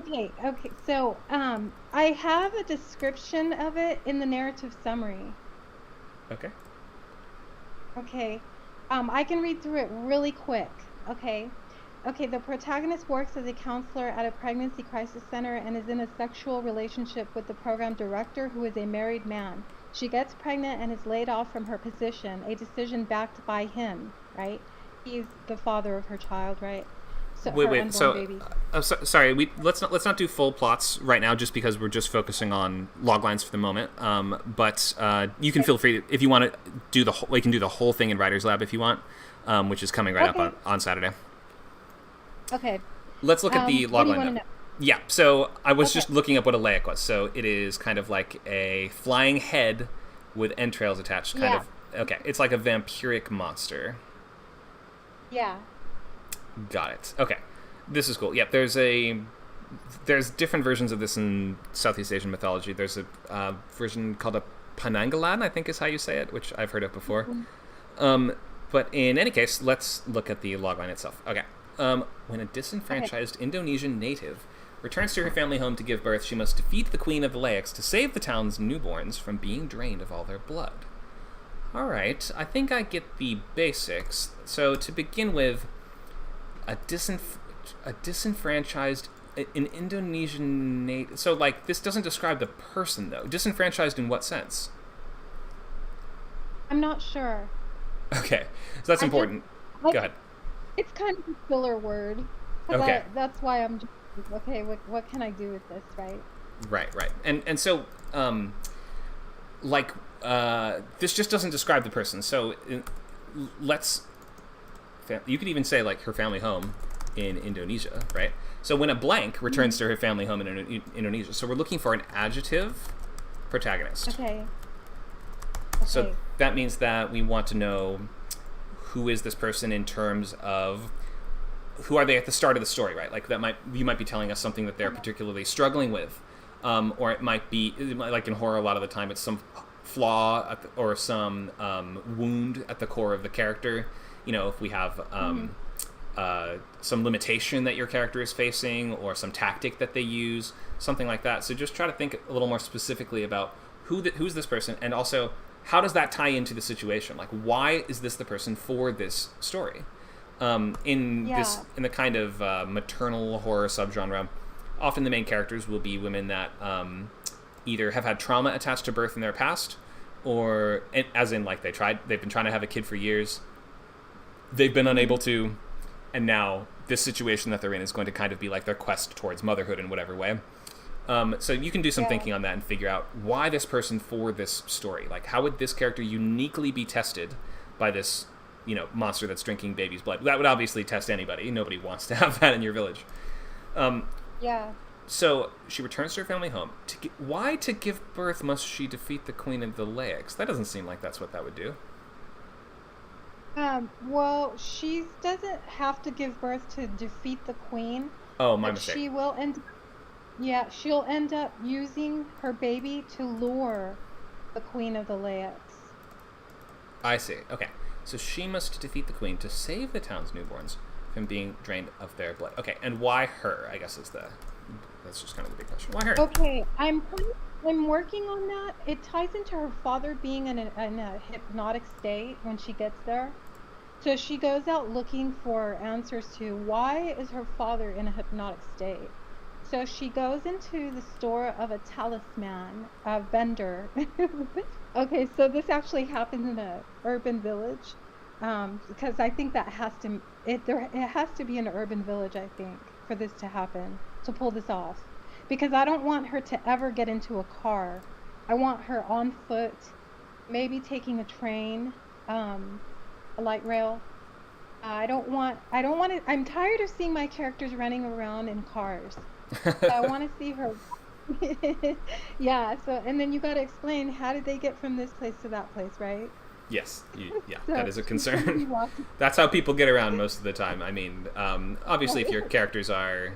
Okay. So, I have a description of it in the narrative summary. Okay. Okay. I can read through it really quick. Okay. Okay, the protagonist works as a counselor at a pregnancy crisis center and is in a sexual relationship with the program director, who is a married man. She gets pregnant and is laid off from her position, a decision backed by him, right? He's the father of her child, right? So her Wait. unborn So, baby. sorry. Let's not do full plots right now, just because we're just focusing on log lines for the moment. But you can feel free if you want to do the whole. We can do the whole thing in Writers Lab if you want, which is coming right up Okay. on Saturday. Okay. Let's look at the What log do you line want to now. know? Yeah. So I was Okay. just looking up what a laic was. So it is kind of like a flying head with entrails attached. Kind Yeah. of. Okay. It's like a vampiric monster. Yeah. Got it. Okay. This is cool. Yep. There's different versions of this in Southeast Asian mythology. There's a version called a Panangalan, I think is how you say it, which I've heard of before. Mhm. But in any case, let's look at the logline itself. Okay. When a Okay. disenfranchised Indonesian native returns to her family home to give birth, she must defeat the Queen of the Laics to save the town's newborns from being drained of all their blood. All right, I think I get the basics. So to begin with, a disenfranchised an Indonesian native. So like this doesn't describe the person though. Disenfranchised in what sense? I'm not sure. Okay, so that's I just, important. I, Go ahead. it's kind of a filler word. Because Okay. that's why I'm just, okay, what can I do with this, right? Right. And so like this just doesn't describe the person. So let's you could even say like her family home in Indonesia, right? So when a blank returns to her family home in Indonesia, so we're looking for an adjective protagonist. Okay. So Okay. that means that we want to know who is this person in terms of who are they at the start of the story, right? Like you might be telling us something that they're particularly struggling with, or it might be like in horror a lot of the time it's some flaw or some wound at the core of the character. You know, if we have some limitation that your character is facing or some tactic that they use, something like that. So just try to think a little more specifically about who's this person, and also how does that tie into the situation? Like, why is this the person for this story? In Yeah. the kind of maternal horror subgenre, often the main characters will be women that either have had trauma attached to birth in their past, or as in like they've been trying to have a kid for years, they've been unable to, and now this situation that they're in is going to kind of be like their quest towards motherhood in whatever way. So you can do some Yeah. thinking on that and figure out why this person for this story. Like, how would this character uniquely be tested by this, monster that's drinking baby's blood? That would obviously test anybody. Nobody wants to have that in your village. Yeah. So she returns to her family home. Why to give birth must she defeat the Queen of the Laics? That doesn't seem like that's what that would do. Well, she doesn't have to give birth to defeat the queen, Oh, my but mistake. she'll end up using her baby to lure the Queen of the Laics. I see. Okay. So she must defeat the queen to save the town's newborns from being drained of their blood. Okay, and why her? I guess that's just kind of the big question. Why her? Okay, I'm working on that. It ties into her father being in a hypnotic state when she gets there. So she goes out looking for answers to why is her father in a hypnotic state. So she goes into the store of a talisman, a vendor. Okay, so this actually happens in a urban village, because I think that it has to be an urban village, I think, for this to happen, to pull this off. Because I don't want her to ever get into a car. I want her on foot, maybe taking a train, a light rail, I don't want to. I'm tired of seeing my characters running around in cars. So I want to see her. Yeah. So, and then you got to explain how did they get from this place to that place, right? Yes, yeah, that So is a she's going to concern. be walking. That's how people get around most of the time. I mean, obviously, if your Right. characters are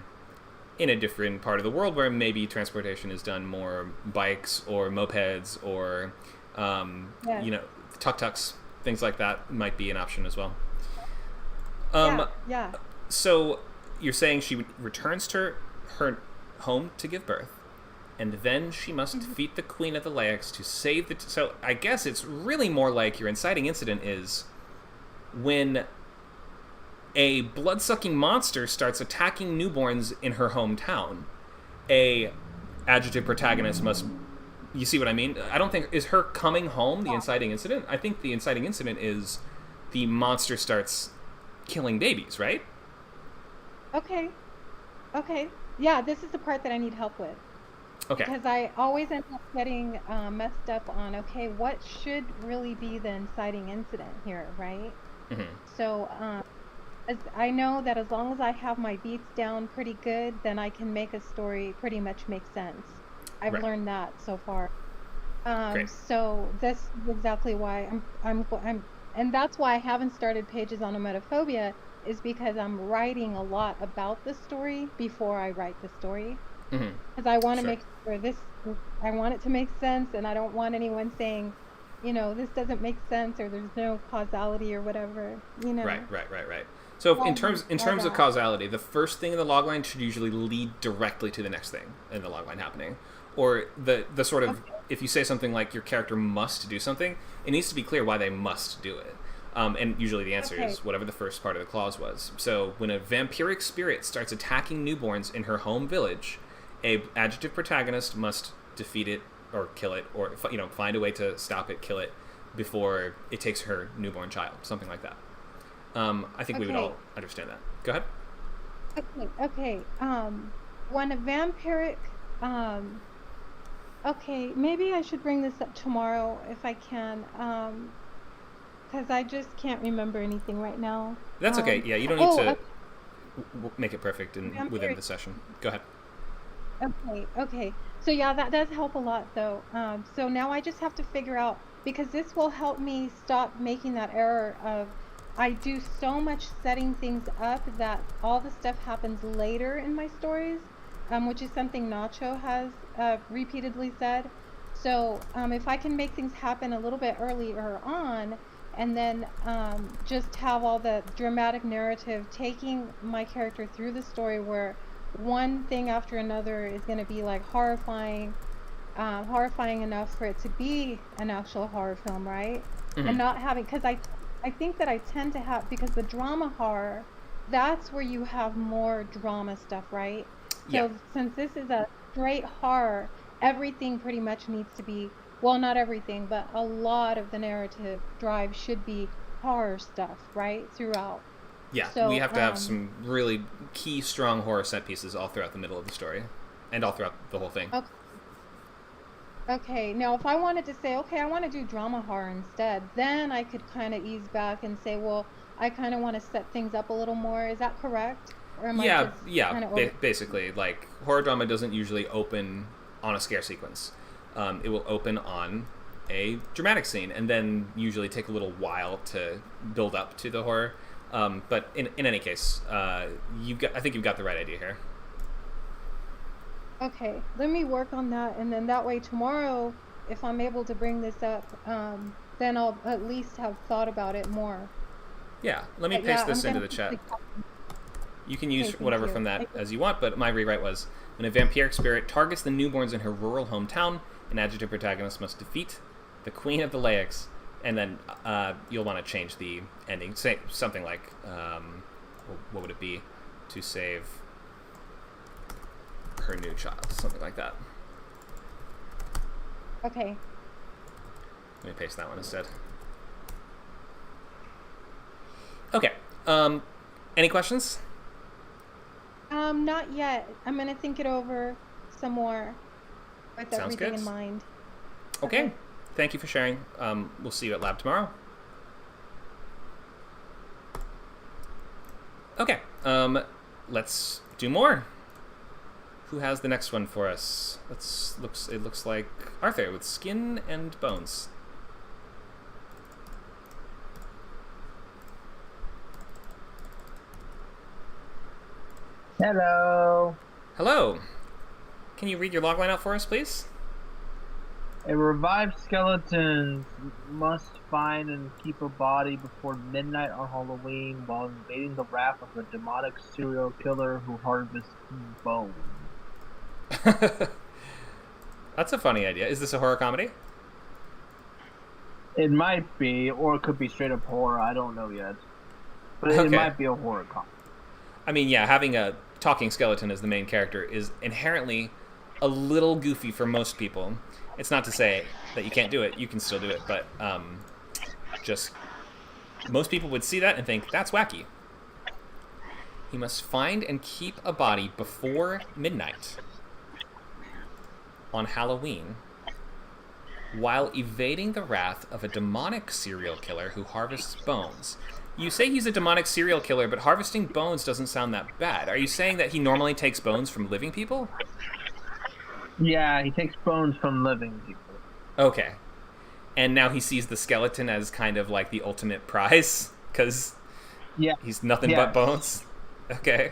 in a different part of the world where maybe transportation is done more bikes or mopeds or, Yes. you know, tuk-tuks, things like that might be an option as well. Yeah. Um, Yeah. so you're saying she returns to her home to give birth, and then she must Mhm. defeat the Queen of the Laics to save the. So I guess it's really more like your inciting incident is when a blood-sucking monster starts attacking newborns in her hometown. A adjective protagonist must. You see what I mean? I don't think is her coming home the inciting incident. I think the inciting incident is the monster starts killing babies, right? Okay. Okay. Yeah. This is the part that I need help with. Okay. Because I always end up getting messed up on, okay, what should really be the inciting incident here, right? Hmm. So, as I know that as long as I have my beats down pretty good, then I can make a story pretty much make sense. I've Right. learned that so far. Great. So this is exactly why and that's why I haven't started pages on emetophobia, is because I'm writing a lot about the story before I write the story. Hmm. Because I want to Sure. make sure I want it to make sense, and I don't want anyone saying, this doesn't make sense, or there's no causality or whatever, Right. Right. Right. Right. So all, in all terms of that. causality, the first thing in the logline should usually lead directly to the next thing in the logline happening, or the sort of Okay, if you say something like your character must do something, it needs to be clear why they must do it. And usually the answer okay, is whatever the first part of the clause was. So when a vampiric spirit starts attacking newborns in her home village, a adjective protagonist must defeat it or kill it, or find a way to stop it, kill it before it takes her newborn child, something like that. I think we would okay, all understand that. Go ahead. okay. When a vampiric, um, okay, maybe I should bring this up tomorrow if I can, because I just can't remember anything right now. That's okay. Yeah, you don't need Oh, to make it perfect within vampiric. the session. Go ahead. Okay, okay. So yeah, that does help a lot though. So now I just have to figure out, because this will help me stop making that error of I do so much setting things up that all the stuff happens later in my stories, which is something Nacho has repeatedly said. So if I can make things happen a little bit earlier on, and then just have all the dramatic narrative taking my character through the story where one thing after another is going to be like horrifying enough for it to be an actual horror film, right? Hmm. And not having, because I think that I tend to have, because the drama horror, that's where you have more drama stuff, right? Yeah. So since this is a straight horror, everything pretty much needs to be, well, not everything, but a lot of the narrative drive should be horror stuff, right? Throughout. Yeah, we So, have to have some really key, strong horror set pieces all throughout the middle of the story, and all throughout the whole thing. okay. Okay, now if I wanted to say, okay, I want to do drama horror instead, then I could kind of ease back and say, well, I kind of want to set things up a little more. Is that correct? Or am I Yeah, just yeah. kind of over? Basically, like horror drama doesn't usually open on a scare sequence. It will open on a dramatic scene, and then usually take a little while to build up to the horror. But in any case, I think you've got the right idea here. Okay, let me work on that, and then that way tomorrow, if I'm able to bring this up, then I'll at least have thought about it more. Yeah, let me But yeah, paste I'm this into gonna the keep chat. the copy. You can Okay, use thank whatever you. from that as you want, but my rewrite was when a vampiric spirit targets the newborns in her rural hometown, an adjective protagonist must defeat the Queen of the Laics, and then you'll want to change the ending. Say something like, what would it be? To save her new child, something like that. Okay. Let me paste that one instead. Okay. Any questions? Not yet. I'm gonna think it over some more with Sounds everything good. in mind. Okay. Okay. Thank you for sharing. We'll see you at lab tomorrow. Okay. Let's do more. Who has the next one for us? It looks like Arthur with Skin and Bones. Hello. Hello. Can you read your logline out for us, please? A revived skeleton must find and keep a body before midnight on Halloween while invading the wrath of a demonic serial killer who harvests bones. That's a funny idea. Is this a horror comedy? It might be, or it could be straight up horror. I don't know yet. But it Okay. might be a horror comedy. I mean, yeah, having a talking skeleton as the main character is inherently a little goofy for most people. It's not to say that you can't do it. You can still do it, but just most people would see that and think, that's wacky. He must find and keep a body before midnight on Halloween while evading the wrath of a demonic serial killer who harvests bones. You say he's a demonic serial killer, but harvesting bones doesn't sound that bad. Are you saying that he normally takes bones from living people? Yeah, he takes bones from living people. Okay. And now he sees the skeleton as kind of like the ultimate prize, because he's nothing but bones? Okay.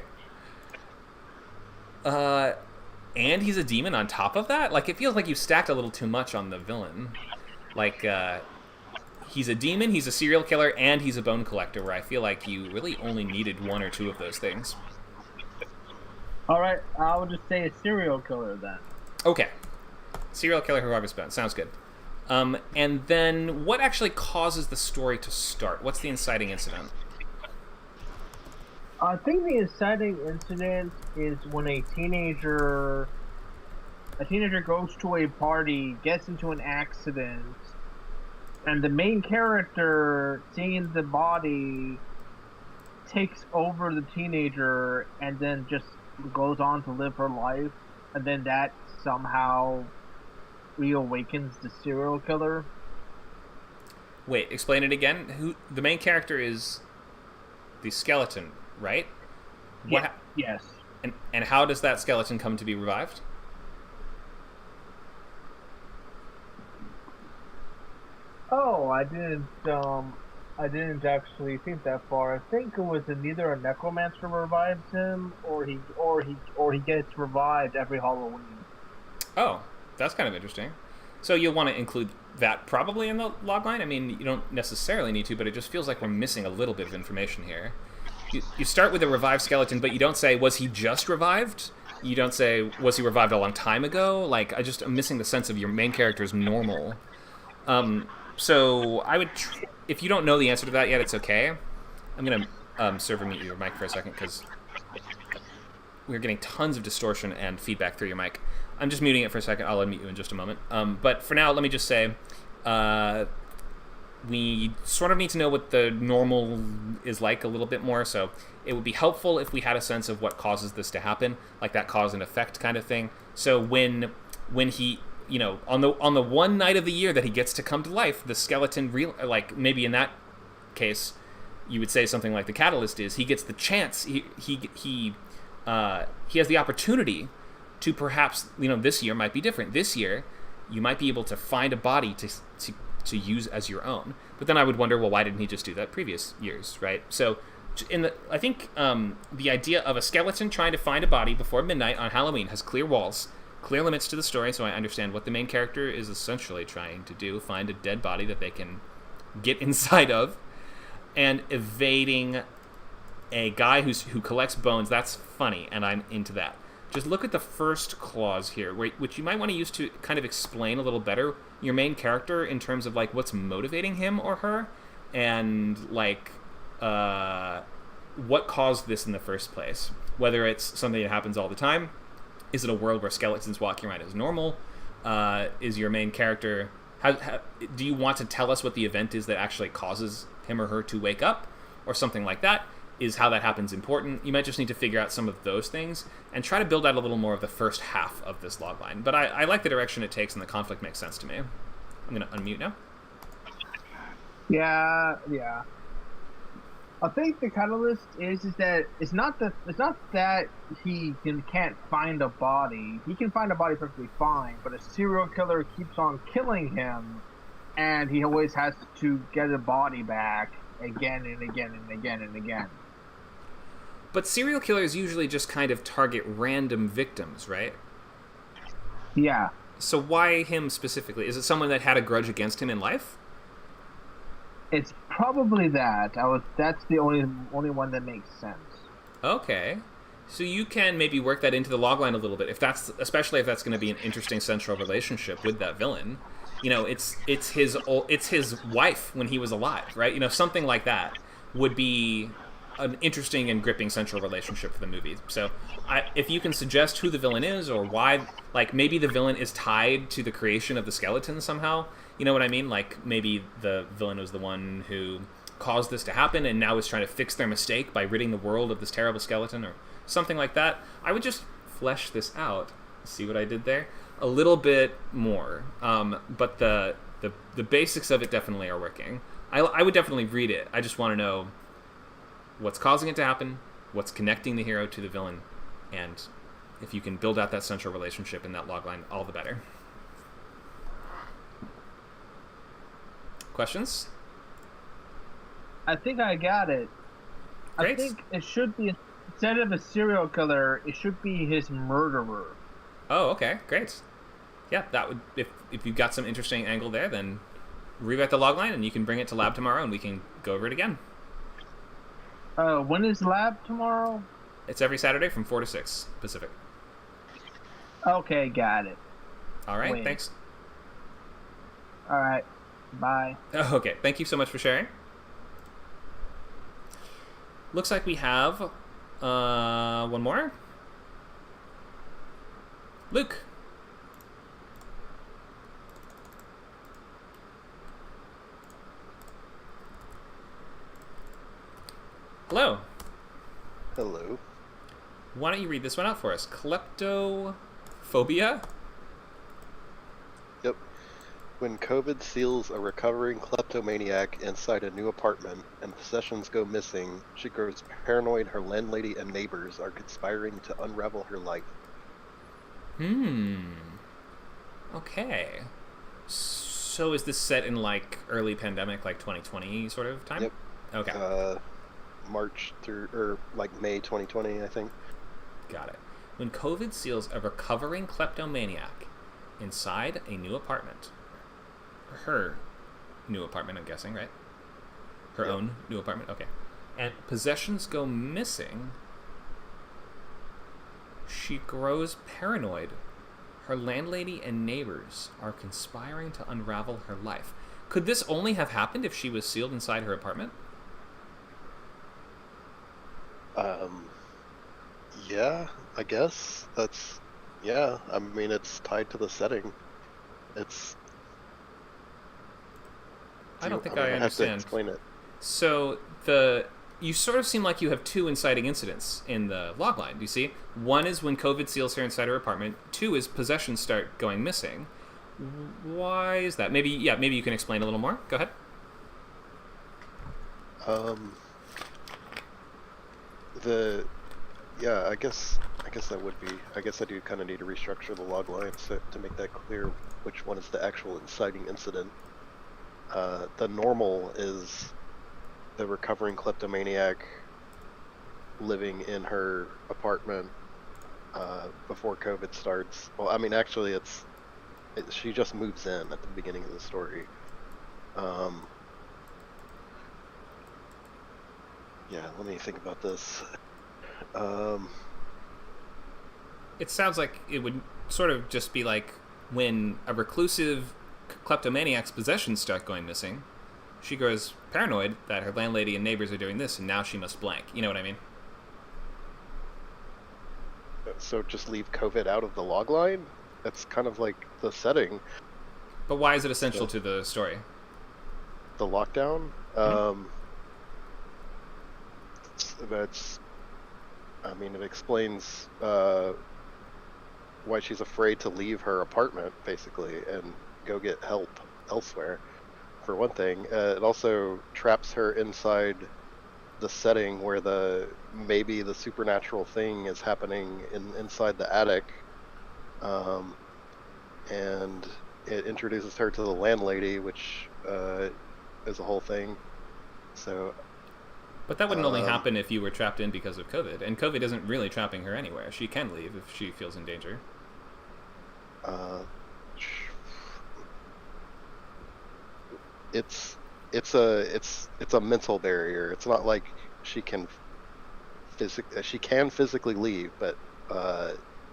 And he's a demon on top of that? Like, it feels like you stacked a little too much on the villain. Like, he's a demon, he's a serial killer, and he's a bone collector, where I feel like you really only needed one or two of those things. Alright, I'll just say a serial killer then. Okay. Serial killer who harvests bones. Sounds good. And then, what actually causes the story to start? What's the inciting incident? I think the inciting incident is when a teenager goes to a party, gets into an accident, and the main character, seeing the body, takes over the teenager and then just goes on to live her life, and then that somehow reawakens the serial killer. Wait, explain it again. Who the main character is? The skeleton, right? Yes. And how does that skeleton come to be revived? Oh, I didn't actually think that far. I think it was either a necromancer revives him, or he gets revived every Halloween. Oh, that's kind of interesting. So you'll want to include that probably in the logline? I mean, you don't necessarily need to, but it just feels like we're missing a little bit of information here. You start with a revived skeleton, but you don't say, was he just revived? You don't say, was he revived a long time ago? Like, I'm missing the sense of your main character's normal. So I would, if you don't know the answer to that yet, it's okay. I'm going to server mute your mic for a second, because we're getting tons of distortion and feedback through your mic. I'm just muting it for a second. I'll unmute you in just a moment. But for now, let me just say, we sort of need to know what the normal is like a little bit more, so it would be helpful if we had a sense of what causes this to happen, like that cause and effect kind of thing. So when he, you know, on the one night of the year that he gets to come to life, the skeleton, like maybe in that case, you would say something like the catalyst is he gets the chance, he has the opportunity to perhaps, you know, this year might be different. This year, you might be able to find a body to use as your own. But then I would wonder, well, why didn't he just do that previous years, right? So, I think the idea of a skeleton trying to find a body before midnight on Halloween has clear walls, clear limits to the story, so I understand what the main character is essentially trying to do, find a dead body that they can get inside of, and evading a guy who collects bones. That's funny, and I'm into that. Just look at the first clause here, which you might want to use to kind of explain a little better your main character in terms of like what's motivating him or her, and like what caused this in the first place. Whether it's something that happens all the time, is it a world where skeletons walking around is normal? Is your main character? Do you want to tell us what the event is that actually causes him or her to wake up, or something like that? Is how that happens important? You might just need to figure out some of those things and try to build out a little more of the first half of this logline. But I like the direction it takes, and the conflict makes sense to me. I'm going to unmute now. Yeah. I think the catalyst is that it's not that can't find a body. He can find a body perfectly fine, but a serial killer keeps on killing him, and he always has to get a body back again and again and again and again. But serial killers usually just kind of target random victims, right? Yeah. So why him specifically? Is it someone that had a grudge against him in life? It's probably that. That's the only one that makes sense. Okay. So you can maybe work that into the logline a little bit, especially if that's going to be an interesting central relationship with that villain. You know, it's his wife when he was alive, right? You know, something like that would be an interesting and gripping central relationship for the movie. So if you can suggest who the villain is or why, like maybe the villain is tied to the creation of the skeleton somehow. You know what I mean? Like maybe the villain was the one who caused this to happen and now is trying to fix their mistake by ridding the world of this terrible skeleton or something like that. I would just flesh this out. See what I did there? A little bit more. But the basics of it definitely are working. I would definitely read it. I just want to know what's causing it to happen, what's connecting the hero to the villain, and if you can build out that central relationship in that logline, all the better. Questions? I think I got it. Great. I think it should be, instead of a serial killer, it should be his murderer. Oh, okay, great. Yeah, that would if you've got some interesting angle there, then rewrite the logline and you can bring it to lab tomorrow and we can go over it again. When is lab tomorrow? It's every Saturday from 4 to 6 Pacific. Okay, got it. All right, Wait. thanks. All right, bye. Okay, thank you so much for sharing. Looks like we have one more. Luke. Hello. Hello. Why don't you read this one out for us? Kleptophobia? Yep. When COVID seals a recovering kleptomaniac inside a new apartment and possessions go missing, she grows paranoid her landlady and neighbors are conspiring to unravel her life. Okay. So is this set in like early pandemic, like 2020 sort of time? Yep. Okay. March through, or like May 2020, I think. Got it. When COVID seals a recovering kleptomaniac inside a new apartment. Her new apartment, I'm guessing, right? Her Yep. own new apartment? Okay. And possessions go missing. She grows paranoid. Her landlady and neighbors are conspiring to unravel her life. Could this only have happened if she was sealed inside her apartment? Yeah, I guess that's, yeah, I mean, it's tied to the setting. It's, I don't think I'm I gonna have to understand. explain it. So you sort of seem like you have two inciting incidents in the logline. Do you see? One is when COVID seals her inside her apartment. Two is possessions start going missing. Why is that? Maybe you can explain a little more. Go ahead. I guess that would be. I guess I do kind of need to restructure the log lines to make that clear which one is the actual inciting incident. The normal is the recovering kleptomaniac living in her apartment before COVID starts. Well, I mean, actually, she just moves in at the beginning of the story. Yeah, let me think about this. It sounds like it would sort of just be like when a reclusive kleptomaniac's possessions start going missing, she grows paranoid that her landlady and neighbors are doing this, and now she must blank. You know what I mean? So just leave COVID out of the log line? That's kind of like the setting. But why is it essential to the story? The lockdown? That's, I mean, it explains why she's afraid to leave her apartment, basically, and go get help elsewhere, for one thing. It also traps her inside the setting where maybe the supernatural thing is happening inside the attic, and it introduces her to the landlady, which is a whole thing. So, but that wouldn't only happen if you were trapped in because of COVID, and COVID isn't really trapping her anywhere. She can leave if she feels in danger. It's a mental barrier. It's not like she can physically leave, but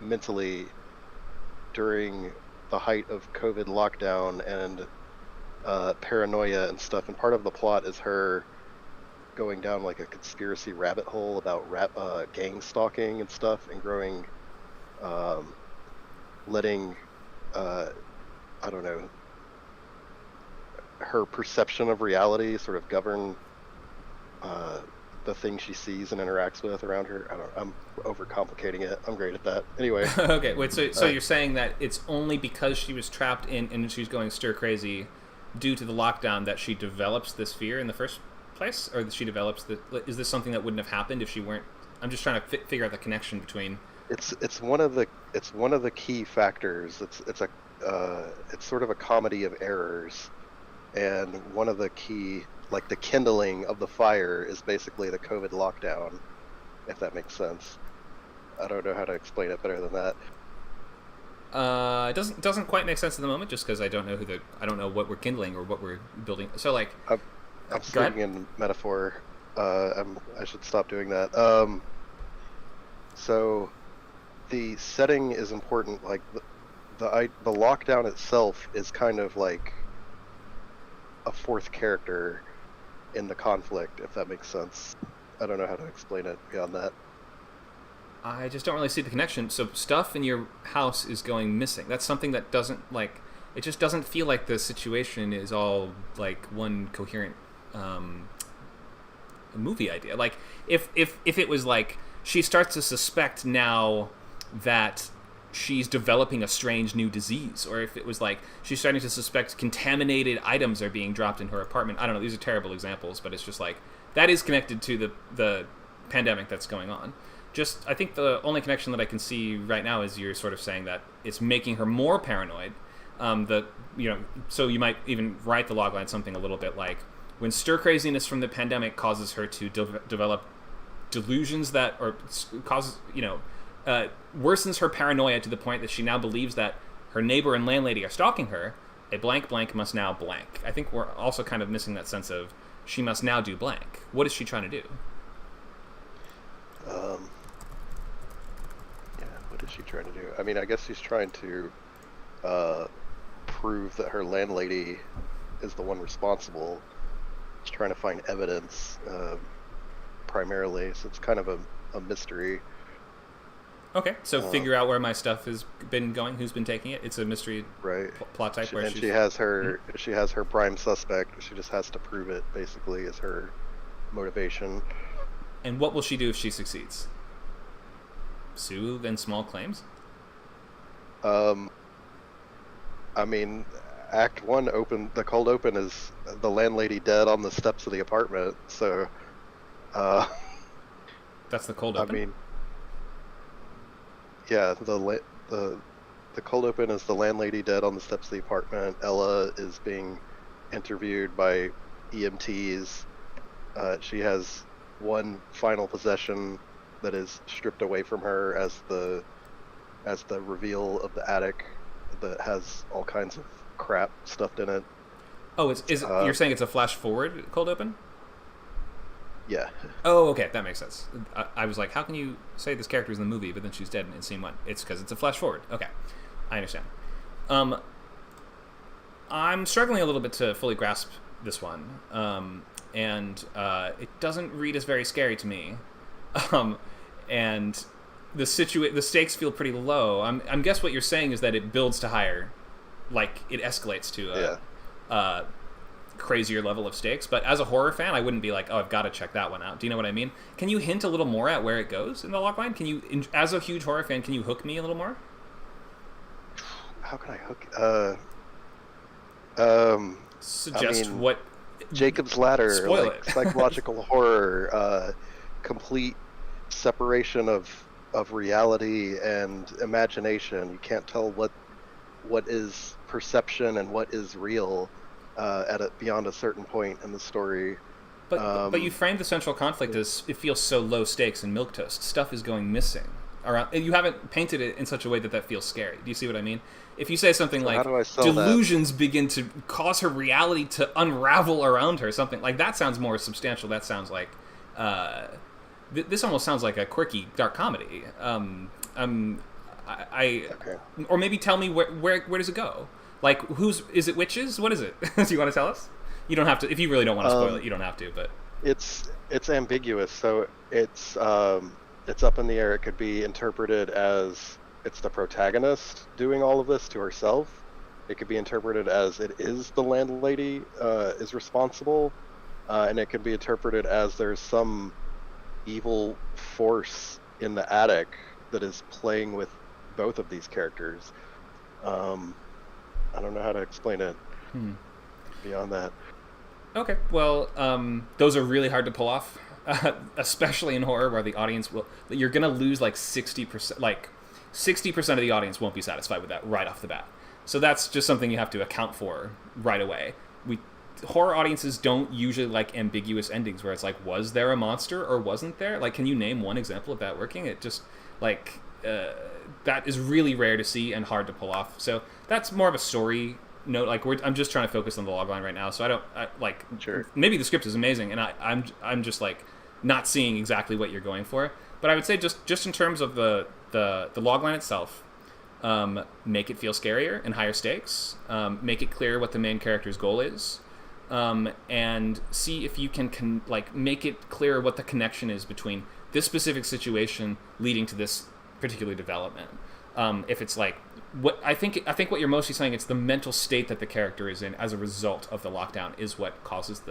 mentally, during the height of COVID lockdown and paranoia and stuff, and part of the plot is her going down like a conspiracy rabbit hole about gang stalking and stuff, and letting I don't know, her perception of reality sort of govern the things she sees and interacts with around her. I'm overcomplicating it. I'm great at that. Anyway. Okay, wait, so you're saying that it's only because she was trapped in and she's going stir crazy due to the lockdown that she develops this fear in the first place? Or that she develops is this something that wouldn't have happened if she weren't... I'm just trying to figure out the connection between... It's one of the key factors. It's sort of a comedy of errors. And one of the key, like the kindling of the fire, is basically the COVID lockdown, if that makes sense. I don't know how to explain it better than that. It doesn't quite make sense at the moment, just because I don't know what we're kindling or what we're building. So like, I'm speaking in metaphor. I should stop doing that. So the setting is important. Like the lockdown itself is kind of like a fourth character in the conflict, if that makes sense. I don't know how to explain it beyond that. I just don't really see the connection. So stuff in your house is going missing. That's something that doesn't, like, it just doesn't feel like the situation is all like one coherent movie idea. Like if it was like she starts to suspect now that she's developing a strange new disease, or if it was like she's starting to suspect contaminated items are being dropped in her apartment. I don't know, these are terrible examples, but it's just like that is connected to the pandemic that's going on. Just, I think the only connection that I can see right now is you're sort of saying that it's making her more paranoid. So you might even write the logline something a little bit like, when stir craziness from the pandemic causes her to develop delusions that, or causes, worsens her paranoia to the point that she now believes that her neighbor and landlady are stalking her, a blank blank must now blank. I think we're also kind of missing that sense of she must now do blank. What is she trying to do? What is she trying to do? I mean, I guess she's trying to prove that her landlady is the one responsible. She's trying to find evidence, primarily, so it's kind of a mystery. Okay, so figure out where my stuff has been going, who's been taking it. It's a mystery plot type. She has her prime suspect. She just has to prove it, basically, is her motivation. And what will she do if she succeeds? Sue and small claims? I mean, Act 1 the cold open is the landlady dead on the steps of the apartment, so... That's the cold open? I mean... Yeah, the cold open is the landlady dead on the steps of the apartment. Ella is being interviewed by EMTs. She has one final possession that is stripped away from her as the reveal of the attic that has all kinds of crap stuffed in it. Oh, you're saying it's a flash forward cold open? Yeah. Oh, okay, that makes sense. I was like, how can you say this character is in the movie, but then she's dead in scene 1? It's because it's a flash forward. Okay, I understand. I'm struggling a little bit to fully grasp this one, and it doesn't read as very scary to me. And the stakes feel pretty low. I'm guess what you're saying is that it builds to higher, like it escalates to a crazier level of stakes. But as a horror fan, I wouldn't be like, oh, I've got to check that one out. Do you know what I mean? Can you hint a little more at where it goes in the logline? Can you, as a huge horror fan, can you hook me a little more? How can I hook? Suggest what Jacob's Ladder, Spoil like it. psychological horror, complete separation of reality and imagination. You can't tell what is perception and what is real beyond a certain point in the story. But you framed the central conflict as it feels so low stakes and milquetoast. Stuff is going missing. Around, you haven't painted it in such a way that feels scary. Do you see what I mean? If you say something like delusions begin to cause her reality to unravel around her, something like that sounds more substantial. That sounds like this almost sounds like a quirky dark comedy. Okay. Or maybe tell me where does it go? Like is it witches? What is it? Do you want to tell us? You don't have to if you really don't want to spoil it. You don't have to, but it's ambiguous. So it's up in the air. It could be interpreted as it's the protagonist doing all of this to herself. It could be interpreted as it is the landlady is responsible, and it could be interpreted as there's some evil force in the attic that is playing with both of these characters. I don't know how to explain it beyond that. Okay. Well, those are really hard to pull off, especially in horror where the audience you're going to lose like 60%, like 60% of the audience won't be satisfied with that right off the bat. So that's just something you have to account for right away. Horror audiences don't usually like ambiguous endings where it's like, was there a monster or wasn't there? Like, can you name one example of that working? It just, like, that is really rare to see and hard to pull off. So that's more of a story note. Like, I'm just trying to focus on the logline right now. So Sure. Maybe the script is amazing, and I'm just, like, not seeing exactly what you're going for. But I would say just in terms of the logline itself, make it feel scarier and higher stakes. Make it clear what the main character's goal is. And see if you can make it clear what the connection is between this specific situation leading to this particular development. If it's like what I think what you're mostly saying, it's the mental state that the character is in as a result of the lockdown is what causes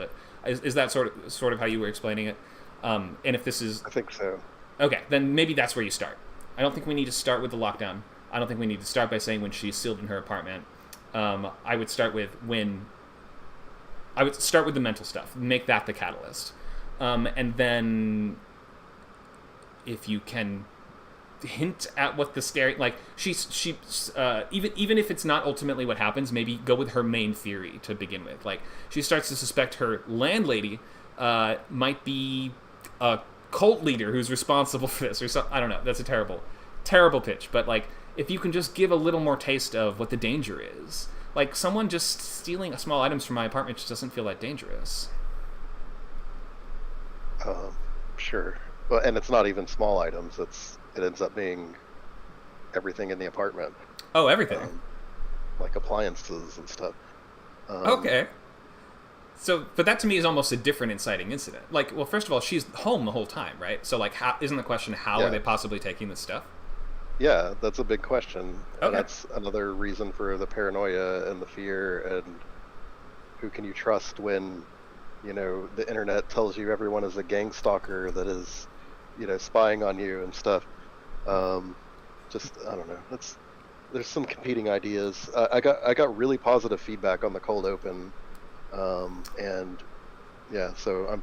is that sort of how you were explaining it? And if this is, I think so. Okay, then maybe that's where you start. I don't think we need to start with the lockdown. I don't think we need to start by saying when she's sealed in her apartment. I would start with the mental stuff. Make that the catalyst. And then if you can hint at what the scary, like even if it's not ultimately what happens, maybe go with her main theory to begin with. Like, she starts to suspect her landlady might be a cult leader who's responsible for this or something. I don't know. That's a terrible pitch. But like, if you can just give a little more taste of what the danger is. Like, someone just stealing small items from my apartment just doesn't feel that dangerous. Sure. Well, and it's not even small items. It ends up being everything in the apartment. Oh, everything. Like appliances and stuff. Okay. So, but that to me is almost a different inciting incident. Like, well, first of all, she's home the whole time, right? So, like, isn't the question how are they possibly taking this stuff? Yeah, that's a big question. Okay. And that's another reason for the paranoia and the fear, and who can you trust when, the internet tells you everyone is a gang stalker that is, spying on you and stuff. I don't know. There's some competing ideas. I got really positive feedback on the cold open, and yeah, so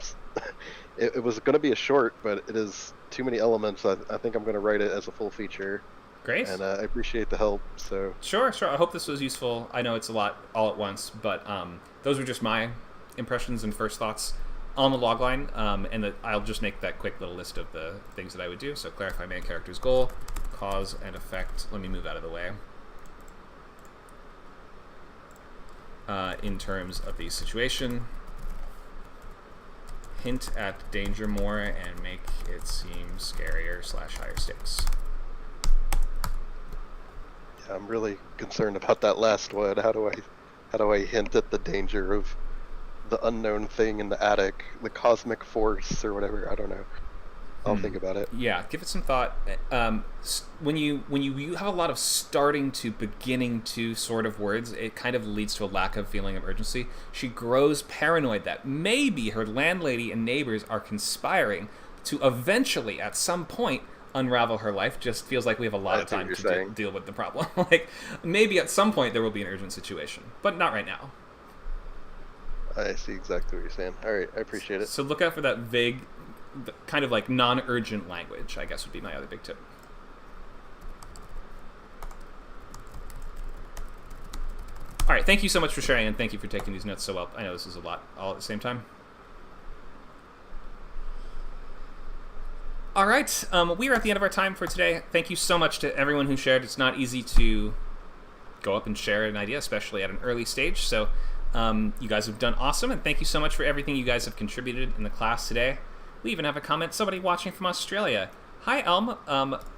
it was going to be a short, but it is too many elements. I think I'm going to write it as a full feature. Great. And I appreciate the help. So Sure. I hope this was useful. I know it's a lot all at once, but those were just my impressions and first thoughts on the logline, and I'll just make that quick little list of the things that I would do. So clarify main character's goal, cause and effect. Let me move out of the way. In terms of the situation, hint at danger more and make it seem scarier / higher stakes. Yeah, I'm really concerned about that last one. How do I hint at the danger of the unknown thing in the attic, the cosmic force or whatever? I don't know. I'll think about it. Yeah, give it some thought. When you have a lot of starting to beginning to sort of words, it kind of leads to a lack of feeling of urgency. She grows paranoid that maybe her landlady and neighbors are conspiring to eventually, at some point, unravel her life. Just feels like we have a lot of time to deal with the problem. Like, maybe at some point there will be an urgent situation, but not right now. I see exactly what you're saying. All right, I appreciate it. So look out for that vague, kind of like non-urgent language, I guess would be my other big tip. All right, thank you so much for sharing, and thank you for taking these notes so well. I know this is a lot all at the same time. All right, we are at the end of our time for today. Thank you so much to everyone who shared. It's not easy to go up and share an idea, especially at an early stage. So you guys have done awesome, and thank you so much for everything you guys have contributed in the class today. We even have a comment, somebody watching from Australia. Hi, Elm.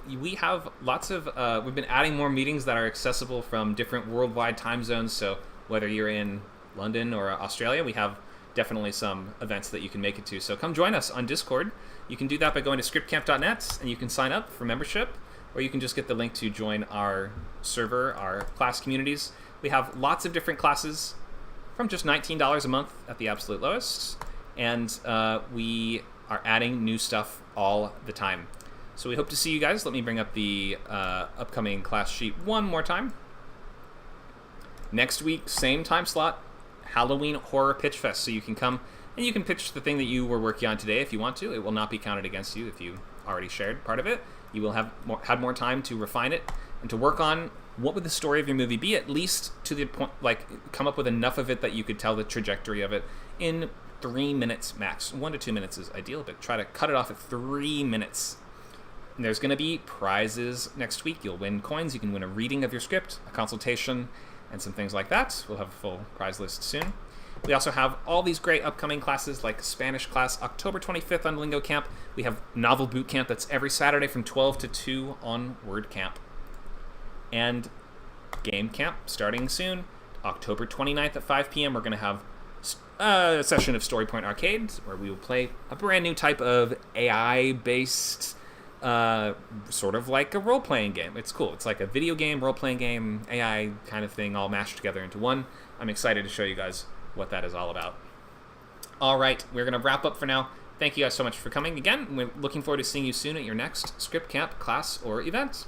We have lots of, we've been adding more meetings that are accessible from different worldwide time zones. So whether you're in London or Australia, we have definitely some events that you can make it to. So come join us on Discord. You can do that by going to scriptcamp.net, and you can sign up for membership, or you can just get the link to join our server, our class communities. We have lots of different classes from just $19 a month at the absolute lowest, and we are adding new stuff all the time. So we hope to see you guys. Let me bring up the upcoming class sheet one more time. Next week, same time slot, Halloween Horror Pitch Fest. So you can come and you can pitch the thing that you were working on today if you want to. It will not be counted against you if you already shared part of it. You will have had more time to refine it and to work on what would the story of your movie be, at least to the point, like come up with enough of it that you could tell the trajectory of it in 3 minutes max. 1 to 2 minutes is ideal, but try to cut it off at 3 minutes. And there's going to be prizes next week. You'll win coins. You can win a reading of your script, a consultation, and some things like that. We'll have a full prize list soon. We also have all these great upcoming classes like Spanish class, October 25th on Lingo Camp. We have Novel Boot Camp that's every Saturday from 12 to 2 on Word Camp. And Game Camp starting soon, October 29th at 5 p.m. We're going to have a session of Story Point Arcade where we will play a brand new type of AI-based sort of like a role-playing game. It's cool. It's like a video game, role-playing game, AI kind of thing all mashed together into one. I'm excited to show you guys what that is all about. All right, we're going to wrap up for now. Thank you guys so much for coming again. We're looking forward to seeing you soon at your next Script Camp class or event.